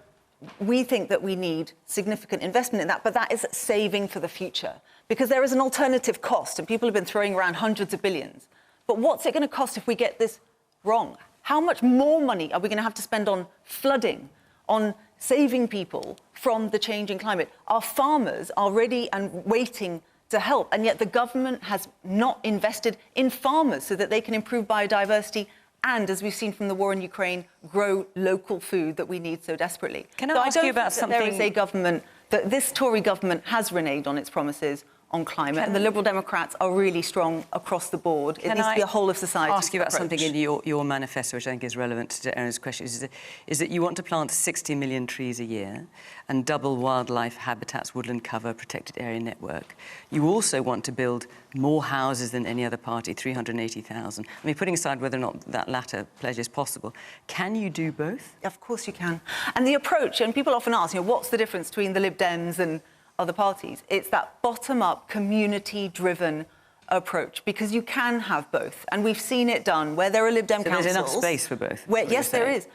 H: we think that we need significant investment in that, but that is saving for the future, because there is an alternative cost, and people have been throwing around hundreds of billions. But what's it going to cost if we get this wrong? How much more money are we going to have to spend on flooding, on saving people from the changing climate. Our farmers are ready and waiting to help, and yet the government has not invested in farmers so that they can improve biodiversity and, as we've seen from the war in Ukraine, grow local food that we need so desperately.
A: Can I ask you about something?
H: There is a government that this Tory government has reneged on its promises on climate, and the Liberal Democrats are really strong across the board. It needs to be a whole of society
A: ask you about
H: approach.
A: something in your manifesto, which I think is relevant to Erin's question, is that you want to plant 60 million trees a year and double wildlife habitats, woodland cover, protected area network. You also want to build more houses than any other party, 380,000. I mean, putting aside whether or not that latter pledge is possible, can you do both?
H: Of course you can. And the approach, and people often ask, what's the difference between the Lib Dems and other parties? It's that bottom-up, community-driven approach, because you can have both. And we've seen it done where there are Lib Dem councils.
A: There's enough space for both?
H: Yes, there is.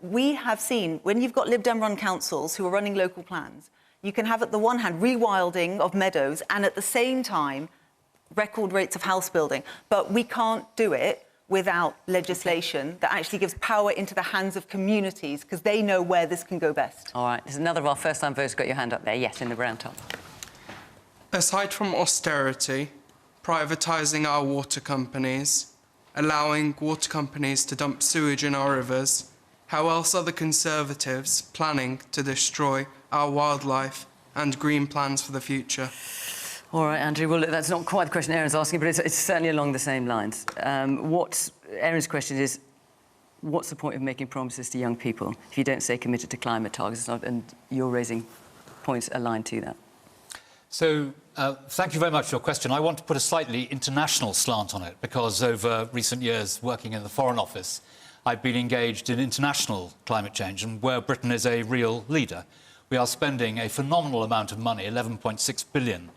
H: We have seen, when you've got Lib Dem-run councils who are running local plans, you can have, at the one hand, rewilding of meadows and, at the same time, record rates of house building. But we can't do it without legislation that actually gives power into the hands of communities, because they know where this can go best.
A: All right, there's another of our first-time voters got your hand up there. Yes, in the brown top.
M: Aside from austerity, privatising our water companies, allowing water companies to dump sewage in our rivers, how else are the Conservatives planning to destroy our wildlife and green plans for the future?
A: All right, Andrew, well, look, that's not quite the question Erin's asking, but it's certainly along the same lines. Erin's question is, what's the point of making promises to young people if you don't stay committed to climate targets? And you're raising points aligned to that.
D: So, thank you very much for your question. I want to put a slightly international slant on it, because over recent years, working in the Foreign Office, I've been engaged in international climate change, and where Britain is a real leader. We are spending a phenomenal amount of money, £11.6 billion,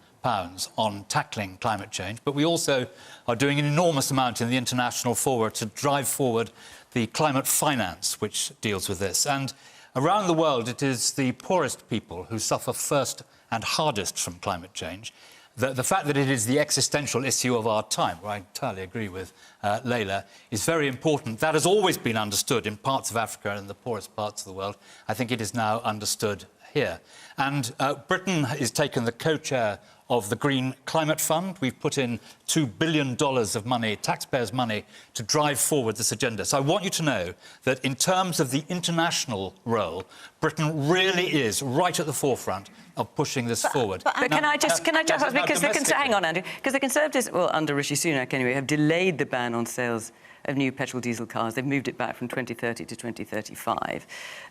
D: on tackling climate change, but we also are doing an enormous amount in the international forward to drive forward the climate finance, which deals with this. And around the world, it is the poorest people who suffer first and hardest from climate change. The fact that it is the existential issue of our time, where I entirely agree with Layla, is very important. That has always been understood in parts of Africa and the poorest parts of the world. I think it is now understood here. And Britain has taken the co-chair of the Green Climate Fund. We've put in $2 billion of money, taxpayers' money, to drive forward this agenda. So I want you to know that in terms of the international role, Britain really is right at the forefront of pushing this forward.
A: But can I just ask, because hang on, Andrew, because the Conservatives, well, under Rishi Sunak anyway, have delayed the ban on sales of new petrol diesel cars. They've moved it back from 2030 to 2035.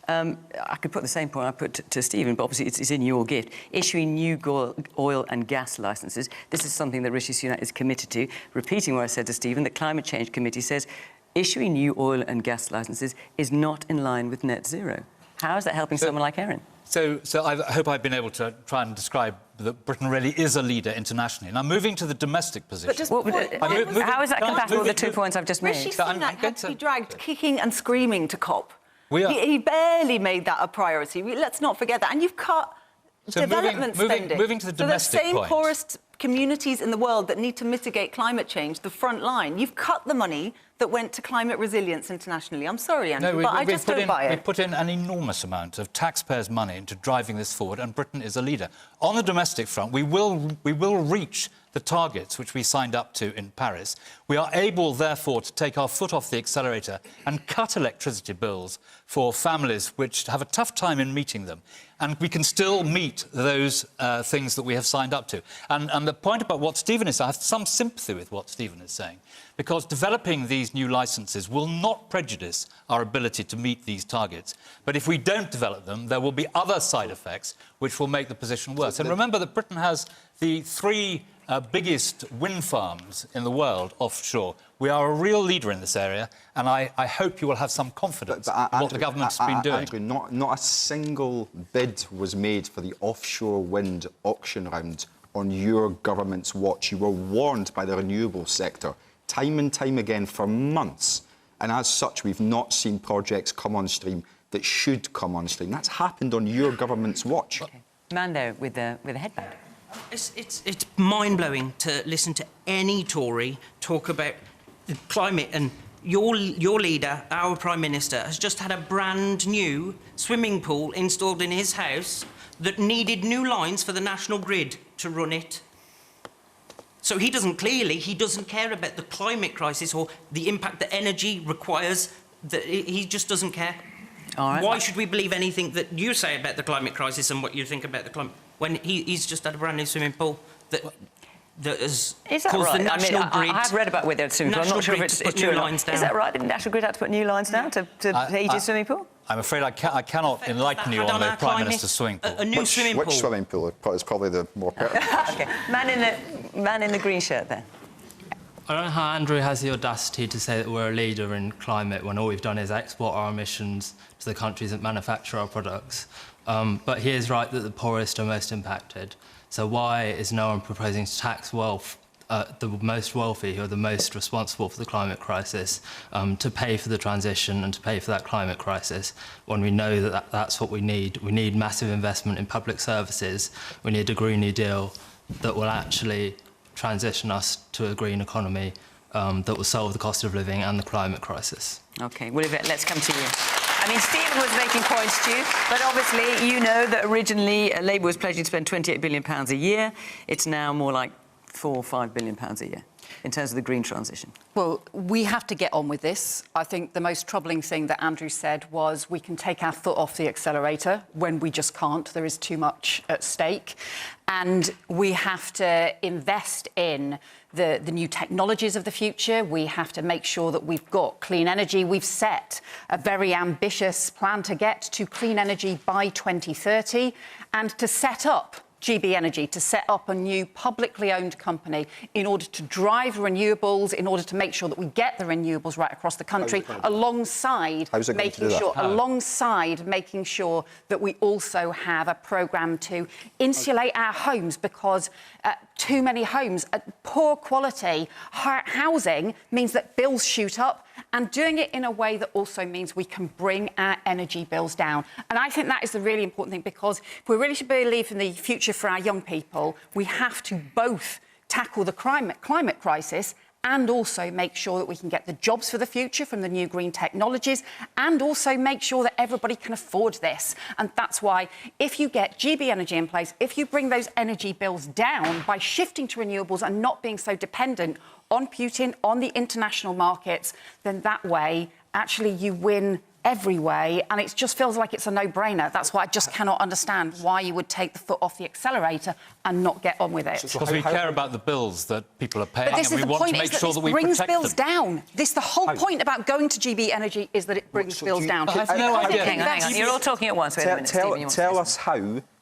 A: I could put the same point I put to Stephen, but obviously it's in your gift. Issuing new oil and gas licences. This is something that Rishi Sunak is committed to. Repeating what I said to Stephen, the Climate Change Committee says issuing new oil and gas licences is not in line with net zero. How is that helping someone like Erin?
D: So I hope I've been able to try and describe that Britain really is a leader internationally. Now, moving to the domestic position...
A: How is that compatible with the 2 points I've just made?
H: Rishi Sunak had to be dragged kicking and screaming to COP.
D: We are...
H: He barely made that a priority. Let's not forget that. And you've cut development spending.
D: Moving to the domestic point.
H: So the same poorest communities in the world that need to mitigate climate change, the front line, you've cut the money that went to climate resilience internationally. I'm sorry, Andrew, but I just don't buy it.
D: We put in an enormous amount of taxpayers' money into driving this forward, and Britain is a leader. On the domestic front, we will reach the targets which we signed up to in Paris. We are able, therefore, to take our foot off the accelerator and cut electricity bills for families which have a tough time in meeting them. And we can still meet those things that we have signed up to. And the point about what Stephen is saying, I have some sympathy with what Stephen is saying, because developing these new licences will not prejudice our ability to meet these targets. But if we don't develop them, there will be other side effects which will make the position worse. And remember that Britain has the three biggest wind farms in the world offshore. We are a real leader in this area, and I hope you will have some confidence in what the government's been doing.
K: Andrew, not a single bid was made for the offshore wind auction round on your government's watch. You were warned by the renewable sector time and time again for months, and as such we've not seen projects come on stream that should come on stream. That's happened on your government's watch.
A: Okay. Man there with a headband.
N: It's mind-blowing to listen to any Tory talk about the climate and your leader, our Prime Minister, has just had a brand new swimming pool installed in his house that needed new lines for the national grid to run it. So he doesn't care about the climate crisis or the impact that energy requires. He just doesn't care.
A: All right.
N: Why should we believe anything that you say about the climate crisis and what you think about the climate when he's just had a brand new swimming pool that has caused the national grid?
A: I have read about whether it's swimming pool. I'm not sure if it's true or not. Is that right? The national grid had to put new lines down to heat his swimming pool?
D: I'm afraid I cannot enlighten you on the Prime Minister's swimming pool.
N: A new swimming pool.
K: Which swimming pool is probably the more pertinent?
A: Okay, man in the green shirt there.
O: I don't know how Andrew has the audacity to say that we're a leader in climate when all we've done is export our emissions to the countries that manufacture our products. But he is right that the poorest are most impacted. So why is no one proposing to tax the most wealthy, who are the most responsible for the climate crisis, to pay for the transition and to pay for that climate crisis, when we know that that's what we need? We need massive investment in public services. We need a Green New Deal that will actually transition us to a green economy that will solve the cost of living and the climate crisis.
A: OK, well, Yvette, let's come to you. I mean, Stephen was making points to you, but obviously you know that originally Labour was pledging to spend £28 billion a year. It's now more like £4 or £5 billion a year in terms of the green transition.
C: Well, we have to get on with this. I think the most troubling thing that Andrew said was we can take our foot off the accelerator when we just can't. There is too much at stake. And we have to invest in the new technologies of the future. We have to make sure that we've got clean energy. We've set a very ambitious plan to get to clean energy by 2030 and to set up GB Energy, to set up a new publicly owned company in order to drive renewables, in order to make sure that we get the renewables right across the country, alongside making sure that we also have a programme to insulate our homes, because too many homes, poor quality housing means that bills shoot up, and doing it in a way that also means we can bring our energy bills down. And I think that is the really important thing, because if we really should believe in the future for our young people, we have to both tackle the climate crisis and also make sure that we can get the jobs for the future from the new green technologies, and also make sure that everybody can afford this. And that's why, if you get GB Energy in place, if you bring those energy bills down by shifting to renewables and not being so dependent on Putin, on the international markets, then that way, actually, you win every way, and it just feels like it's a no-brainer. That's why I just cannot understand why you would take the foot off the accelerator and not get on with it.
D: Because we care about the bills that people are paying, and we want to make sure that we
C: brings
D: protect
C: bills
D: them.
C: down. The whole point about going to GB Energy is that it brings bills down.
A: I have no idea. Hang on. You're all talking at once. Wait a minute, Stephen,
K: tell us how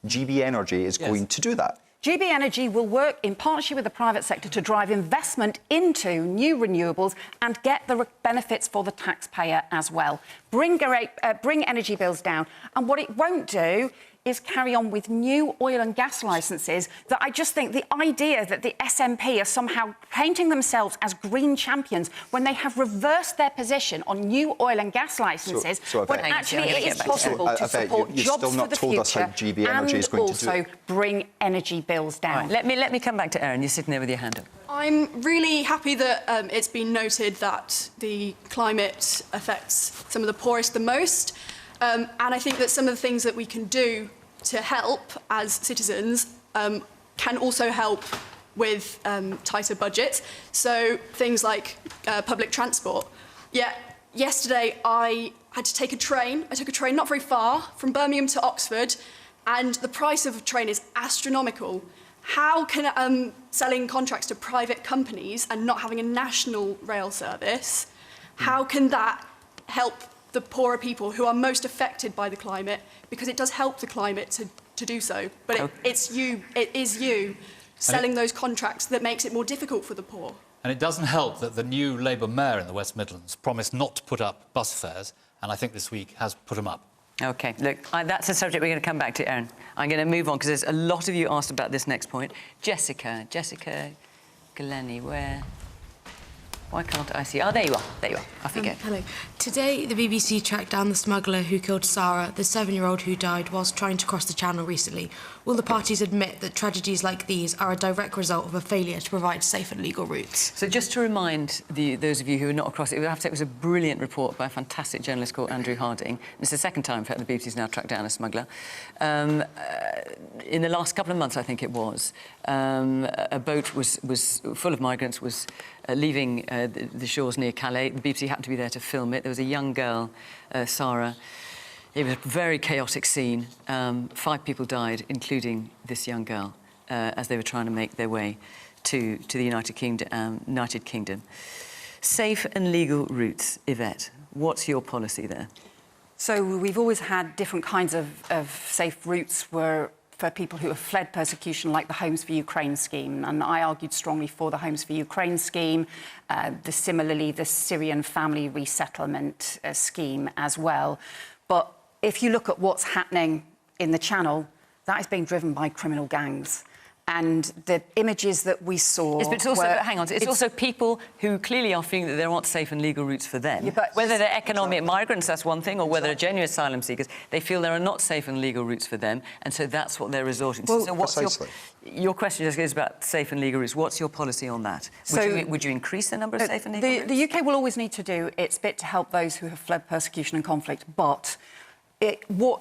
K: GB Energy is going to do that.
C: GB Energy will work in partnership with the private sector to drive investment into new renewables and get the benefits for the taxpayer as well. Bring energy bills down. And what it won't do is carry on with new oil and gas licences that I just think the idea that the SNP are somehow painting themselves as green champions when they have reversed their position on new oil and gas licences, when actually it is possible to support jobs for the future and also bring energy bills down.
A: Right, let me come back to Erin. You're sitting there with your hand up.
E: I'm really happy that it's been noted that the climate affects some of the poorest the most. And I think that some of the things that we can do to help as citizens can also help with tighter budgets. So things like public transport. Yeah, yesterday I had to take a train. I took a train not very far, from Birmingham to Oxford, and the price of a train is astronomical. How can selling contracts to private companies and not having a national rail service, how can that help the poorer people who are most affected by the climate? Because it does help the climate to do so. But it is you selling those contracts that makes it more difficult for the poor.
D: And it doesn't help that the new Labour mayor in the West Midlands promised not to put up bus fares, and I think this week has put them up.
A: OK, look, that's a subject we're going to come back to, Erin. I'm going to move on, because there's a lot of you asked about this next point. Jessica Glennie, where? Why can't I see? Oh, there you are. There you are. I forget.
P: Hello. Today, the BBC tracked down the smuggler who killed Sarah, the 7-year-old who died whilst trying to cross the Channel recently. Will the parties admit that tragedies like these are a direct result of a failure to provide safe and legal routes?
A: So just to remind those of you who are not across it, it was a brilliant report by a fantastic journalist called Andrew Harding. It's the second time, in fact, the BBC's now tracked down a smuggler. In the last couple of months, I think it was, a boat was full of migrants, was leaving the shores near Calais. The BBC happened to be there to film it. There was a young girl, Sarah. It was a very chaotic scene. 5 people died, including this young girl, as they were trying to make their way to the United Kingdom. Safe and legal routes, Yvette. What's your policy there?
C: So we've always had different kinds of safe routes for people who have fled persecution, like the Homes for Ukraine scheme. And I argued strongly for the Homes for Ukraine scheme, similarly the Syrian family resettlement scheme as well. But if you look at what's happening in the Channel, that is being driven by criminal gangs. And the images that we saw...
A: Yes, but it's also, hang on, it's also people who clearly are feeling that there aren't safe and legal routes for them. Yeah, whether they're economic migrants, that's one thing, or whether they're genuine asylum seekers, they feel there are not safe and legal routes for them, and so that's what they're resorting to.
K: Well,
A: so what's your question just is about safe and legal routes. What's your policy on that? Would you increase the number of safe and legal routes?
C: The UK will always need to do its bit to help those who have fled persecution and conflict, but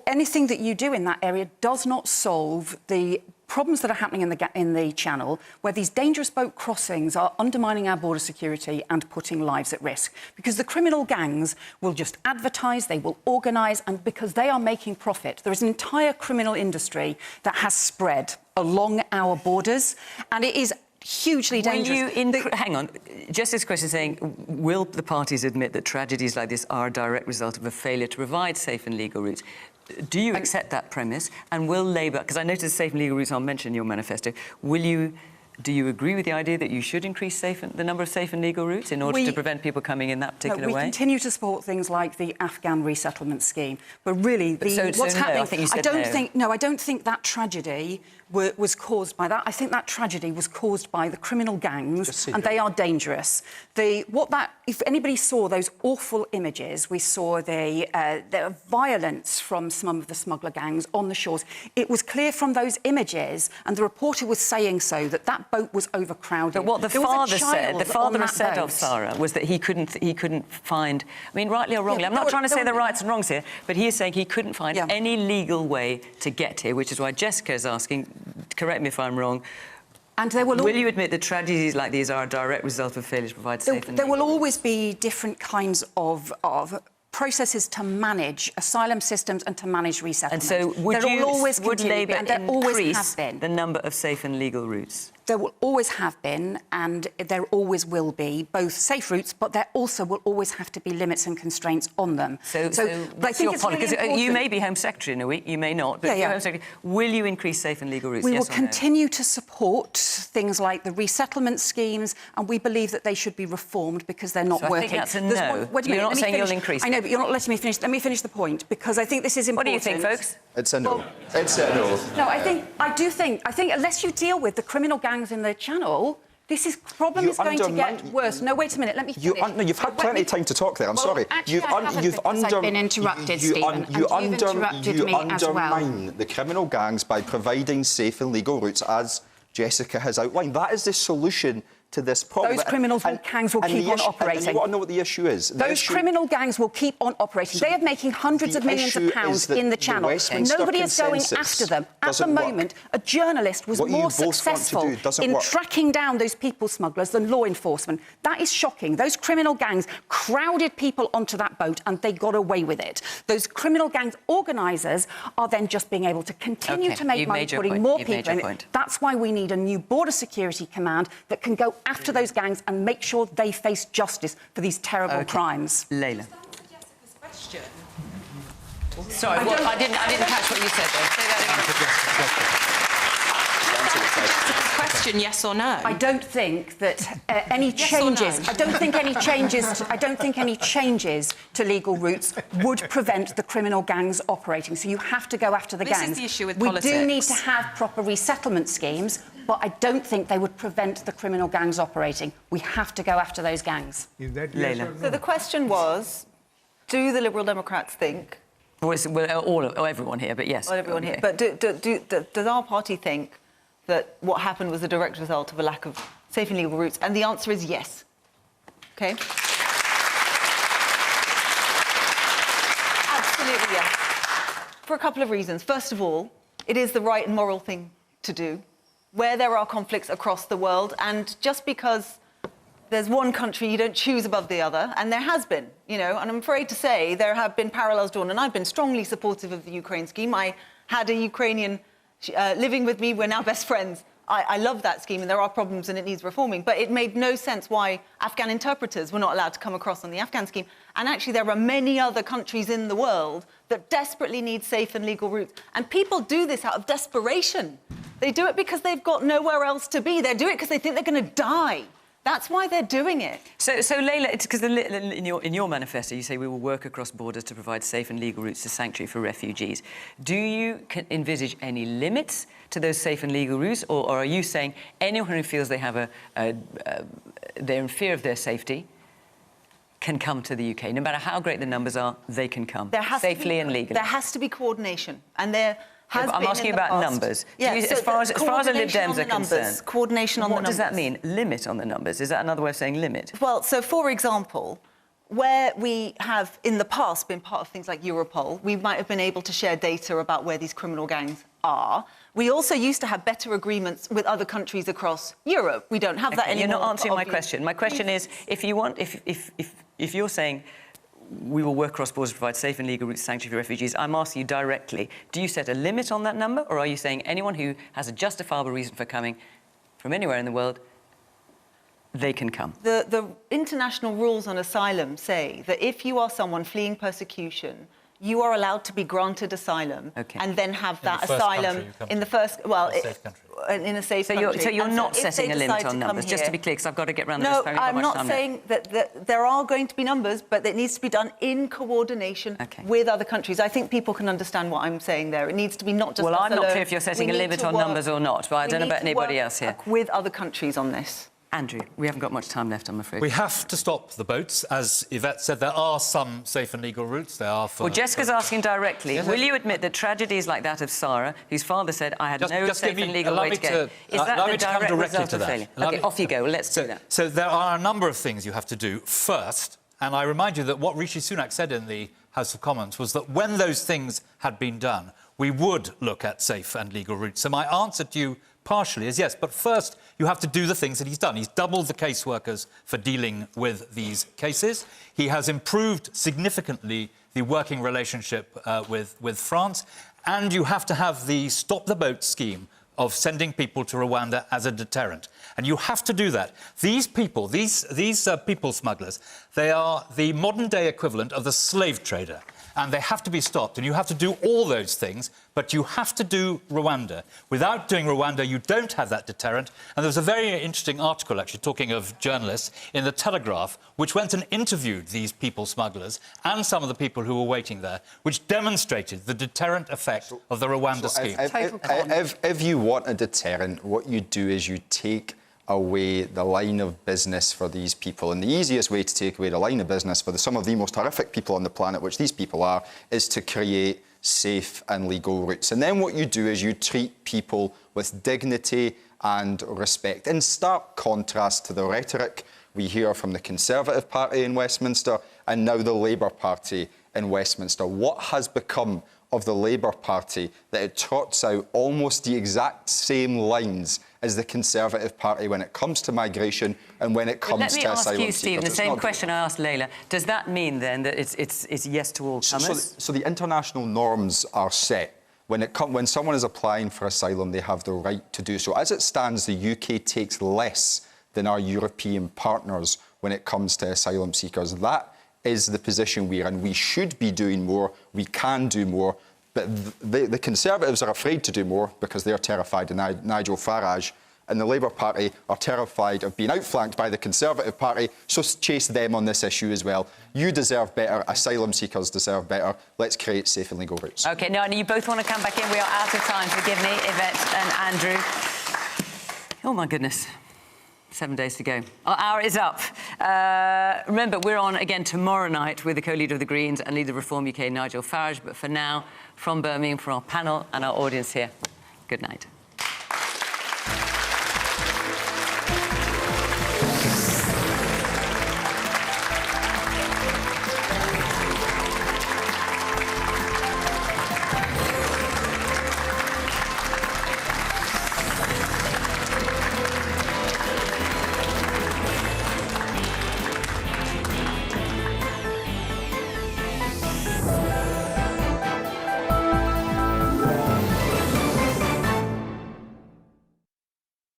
C: anything that you do in that area does not solve the problems that are happening in the Channel, where these dangerous boat crossings are undermining our border security and putting lives at risk. Because the criminal gangs will just advertise, they will organise, and because they are making profit, there is an entire criminal industry that has spread along our borders, and it is hugely dangerous.
A: Hang on, just this question saying, will the parties admit that tragedies like this are a direct result of a failure to provide safe and legal routes? Do you accept that premise? And will Labour, because I noticed safe and legal routes aren't mentioned in your manifesto, do you agree with the idea that you should increase the number of safe and legal routes in order to prevent people coming in that particular way?
C: We continue to support things like the Afghan resettlement scheme, but really, what's happening?
A: I think you said
C: I don't think that tragedy was caused by that. I think that tragedy was caused by the criminal gangs, and they are dangerous. If anybody saw those awful images, we saw the violence from some of the smuggler gangs on the shores. It was clear from those images, and the reporter was saying so, that boat was overcrowded.
A: But what the father said of Sarah was that he couldn't find. I mean, rightly or wrongly, I'm not trying to say the rights and wrongs here, but he is saying he couldn't find any legal way to get here, which is why Jessica is asking. Correct me if I'm wrong.
C: And
A: will you admit that tragedies like these are a direct result of failure to provide safe and
C: legal routes? There will always be different kinds of processes to manage asylum systems and to manage resettlement.
A: And so would Labour increase the number of safe and legal routes?
C: There will always have been, and there always will be, both safe routes, but there also will always have to be limits and constraints on them.
A: So what's your policy? Because you may be Home Secretary in a week, you may not, but if you're Home Secretary, will you increase safe and legal routes?
C: We will continue to support things like the resettlement schemes, and we believe that they should be reformed because they're not working.
A: I think that's a no. You're not saying you'll increase.
C: I know, but you're not letting me finish. Let me finish the point, because I think this is important.
A: What do you think, folks?
K: It's a no. It's a no.
C: No, I think unless you deal with the criminal gangs in the Channel, this problem is going to get worse. No, wait a minute. Let me finish.
K: You've had plenty of time to talk there. I'm sorry.
C: Actually, I've been interrupted, Stephen.
K: You undermine the criminal gangs by providing safe and legal routes, as Jessica has outlined. That is the solution to this problem.
C: Those criminal gangs will keep on operating.
K: And you want to know what the issue is?
C: Those criminal gangs will keep on operating. They are making hundreds of millions of pounds in the Channel. Nobody is going after them. At the moment, a journalist was more successful in tracking down those people smugglers than law enforcement. That is shocking. Those criminal gangs crowded people onto that boat and they got away with it. Those criminal gangs organisers are then just being able to continue to make money, putting more people in it. That's why we need a new border security command that can go after those gangs and make sure they face justice for these terrible crimes.
A: Layla.
L: Jessica's question.
A: Sorry, I didn't catch what you said there. Say that again.
L: Question, yes or no?
C: I don't think that any
L: Yes or
C: changes.
L: no?
C: I don't think any changes. I don't think any changes to legal routes would prevent the criminal gangs operating. So you have to go after the
L: This
C: gangs.
L: is the issue with
C: we
L: politics.
C: do need to have proper resettlement schemes, but I don't think they would prevent the criminal gangs operating. We have to go after those gangs.
Q: Is that
A: Layla.
Q: yes or no?
H: So the question was, do the Liberal Democrats think...
A: Well, everyone here, but yes.
H: Well, everyone here. But does our party think that what happened was a direct result of a lack of safe and legal routes? And the answer is yes. OK? Absolutely yes. For a couple of reasons. First of all, it is the right and moral thing to do where there are conflicts across the world, and just because there's one country you don't choose above the other, and there has been, you know, and I'm afraid to say there have been parallels drawn, and I've been strongly supportive of the Ukraine scheme. I had a Ukrainian living with me, we're now best friends. I love that scheme, and there are problems and it needs reforming, but it made no sense why Afghan interpreters were not allowed to come across on the Afghan scheme. And actually there are many other countries in the world that desperately need safe and legal routes. And people do this out of desperation. They do it because they've got nowhere else to be. They do it because they think they're going to die. That's why they're doing it.
A: So Layla, it's because in your manifesto you say we will work across borders to provide safe and legal routes to sanctuary for refugees. Do you envisage any limits to those safe and legal routes, or are you saying anyone who feels they have they're in fear of their safety can come to the UK? No matter how great the numbers are, they can come safely and legally.
H: There has to be coordination, and there has been
A: I'm asking
H: in the
A: about
H: past.
A: numbers.
H: Yeah,
A: As far as the Lib Dems are
H: numbers,
A: concerned,
H: coordination on the numbers.
A: What does that mean? Limit on the numbers? Is that another way of saying limit?
H: Well, so for example, where we have in the past been part of things like Europol, we might have been able to share data about where these criminal gangs are. We also used to have better agreements with other countries across Europe. We don't have that anymore.
A: You're not answering my question. My question is, if you're saying we will work cross borders to provide safe and legal routes to sanctuary for refugees, I'm asking you directly, do you set a limit on that number, or are you saying anyone who has a justifiable reason for coming from anywhere in the world, they can come?
H: The international rules on asylum say that if you are someone fleeing persecution, you are allowed to be granted asylum and then have that asylum in the first, in a safe country.
A: So you're not setting a limit on numbers, just to be clear, because I've got to get round the
H: No,
A: rest.
H: I'm not saying that there are going to be numbers, but it needs to be done in coordination with other countries. I think people can understand what I'm saying there. It needs to be not just
A: Well,
H: us
A: I'm not
H: alone.
A: clear if you're setting
H: We
A: a
H: need
A: limit
H: to
A: on
H: work-
A: numbers or not, but I don't know about anybody else here.
H: With other countries on this.
A: Andrew, we haven't got much time left, I'm afraid.
D: We have to stop the boats. As Yvette said, there are some safe and legal routes. There are for...
A: Well, Jessica's asking directly,
D: Yes,
A: will you admit that tragedies like that of Sarah, whose father said, I had no
D: just
A: safe and legal way to get, is that the direct result of failure? OK, off you go. Let's do that.
D: So there are a number of things you have to do first, and I remind you that what Rishi Sunak said in the House of Commons was that when those things had been done, we would look at safe and legal routes. So my answer to you partially is yes, but first you have to do the things that he's done. He's doubled the caseworkers for dealing with these cases. He has improved significantly the working relationship with France, and you have to have the Stop the Boat scheme of sending people to Rwanda as a deterrent. And you have to do that. These people, these people smugglers, they are the modern-day equivalent of the slave trader. And they have to be stopped. And you have to do all those things, but you have to do Rwanda. Without doing Rwanda, you don't have that deterrent. And there was a very interesting article, actually, talking of journalists, in The Telegraph, which went and interviewed these people smugglers and some of the people who were waiting there, which demonstrated the deterrent effect of the Rwanda scheme.
K: If you want a deterrent, what you do is you take away the line of business for these people. And the easiest way to take away the line of business for some of the most horrific people on the planet, which these people are, is to create safe and legal routes. And then what you do is you treat people with dignity and respect. In stark contrast to the rhetoric we hear from the Conservative Party in Westminster and now the Labour Party in Westminster. What has become of the Labour Party that it trots out almost the exact same lines as the Conservative Party when it comes to migration and when it comes to asylum seekers?
A: Let me ask you, Stephen, the same question I asked Layla. Does that mean, then, that it's yes to all comers?
K: So the international norms are set. When someone is applying for asylum, they have the right to do so. As it stands, the UK takes less than our European partners when it comes to asylum seekers. That is the position we're in. We should be doing more. We can do more. But the Conservatives are afraid to do more because they're terrified of Nigel Farage, and the Labour Party are terrified of being outflanked by the Conservative Party, so chase them on this issue as well. You deserve better. Asylum seekers deserve better. Let's create safe and legal routes.
A: OK, now, you both want to come back in. We are out of time. Forgive me, Yvette and Andrew. Oh, my goodness. 7 days to go. Our hour is up. Remember, we're on again tomorrow night with the co-leader of the Greens and leader of Reform UK, Nigel Farage. But for now, from Birmingham, for our panel and our audience here, good night.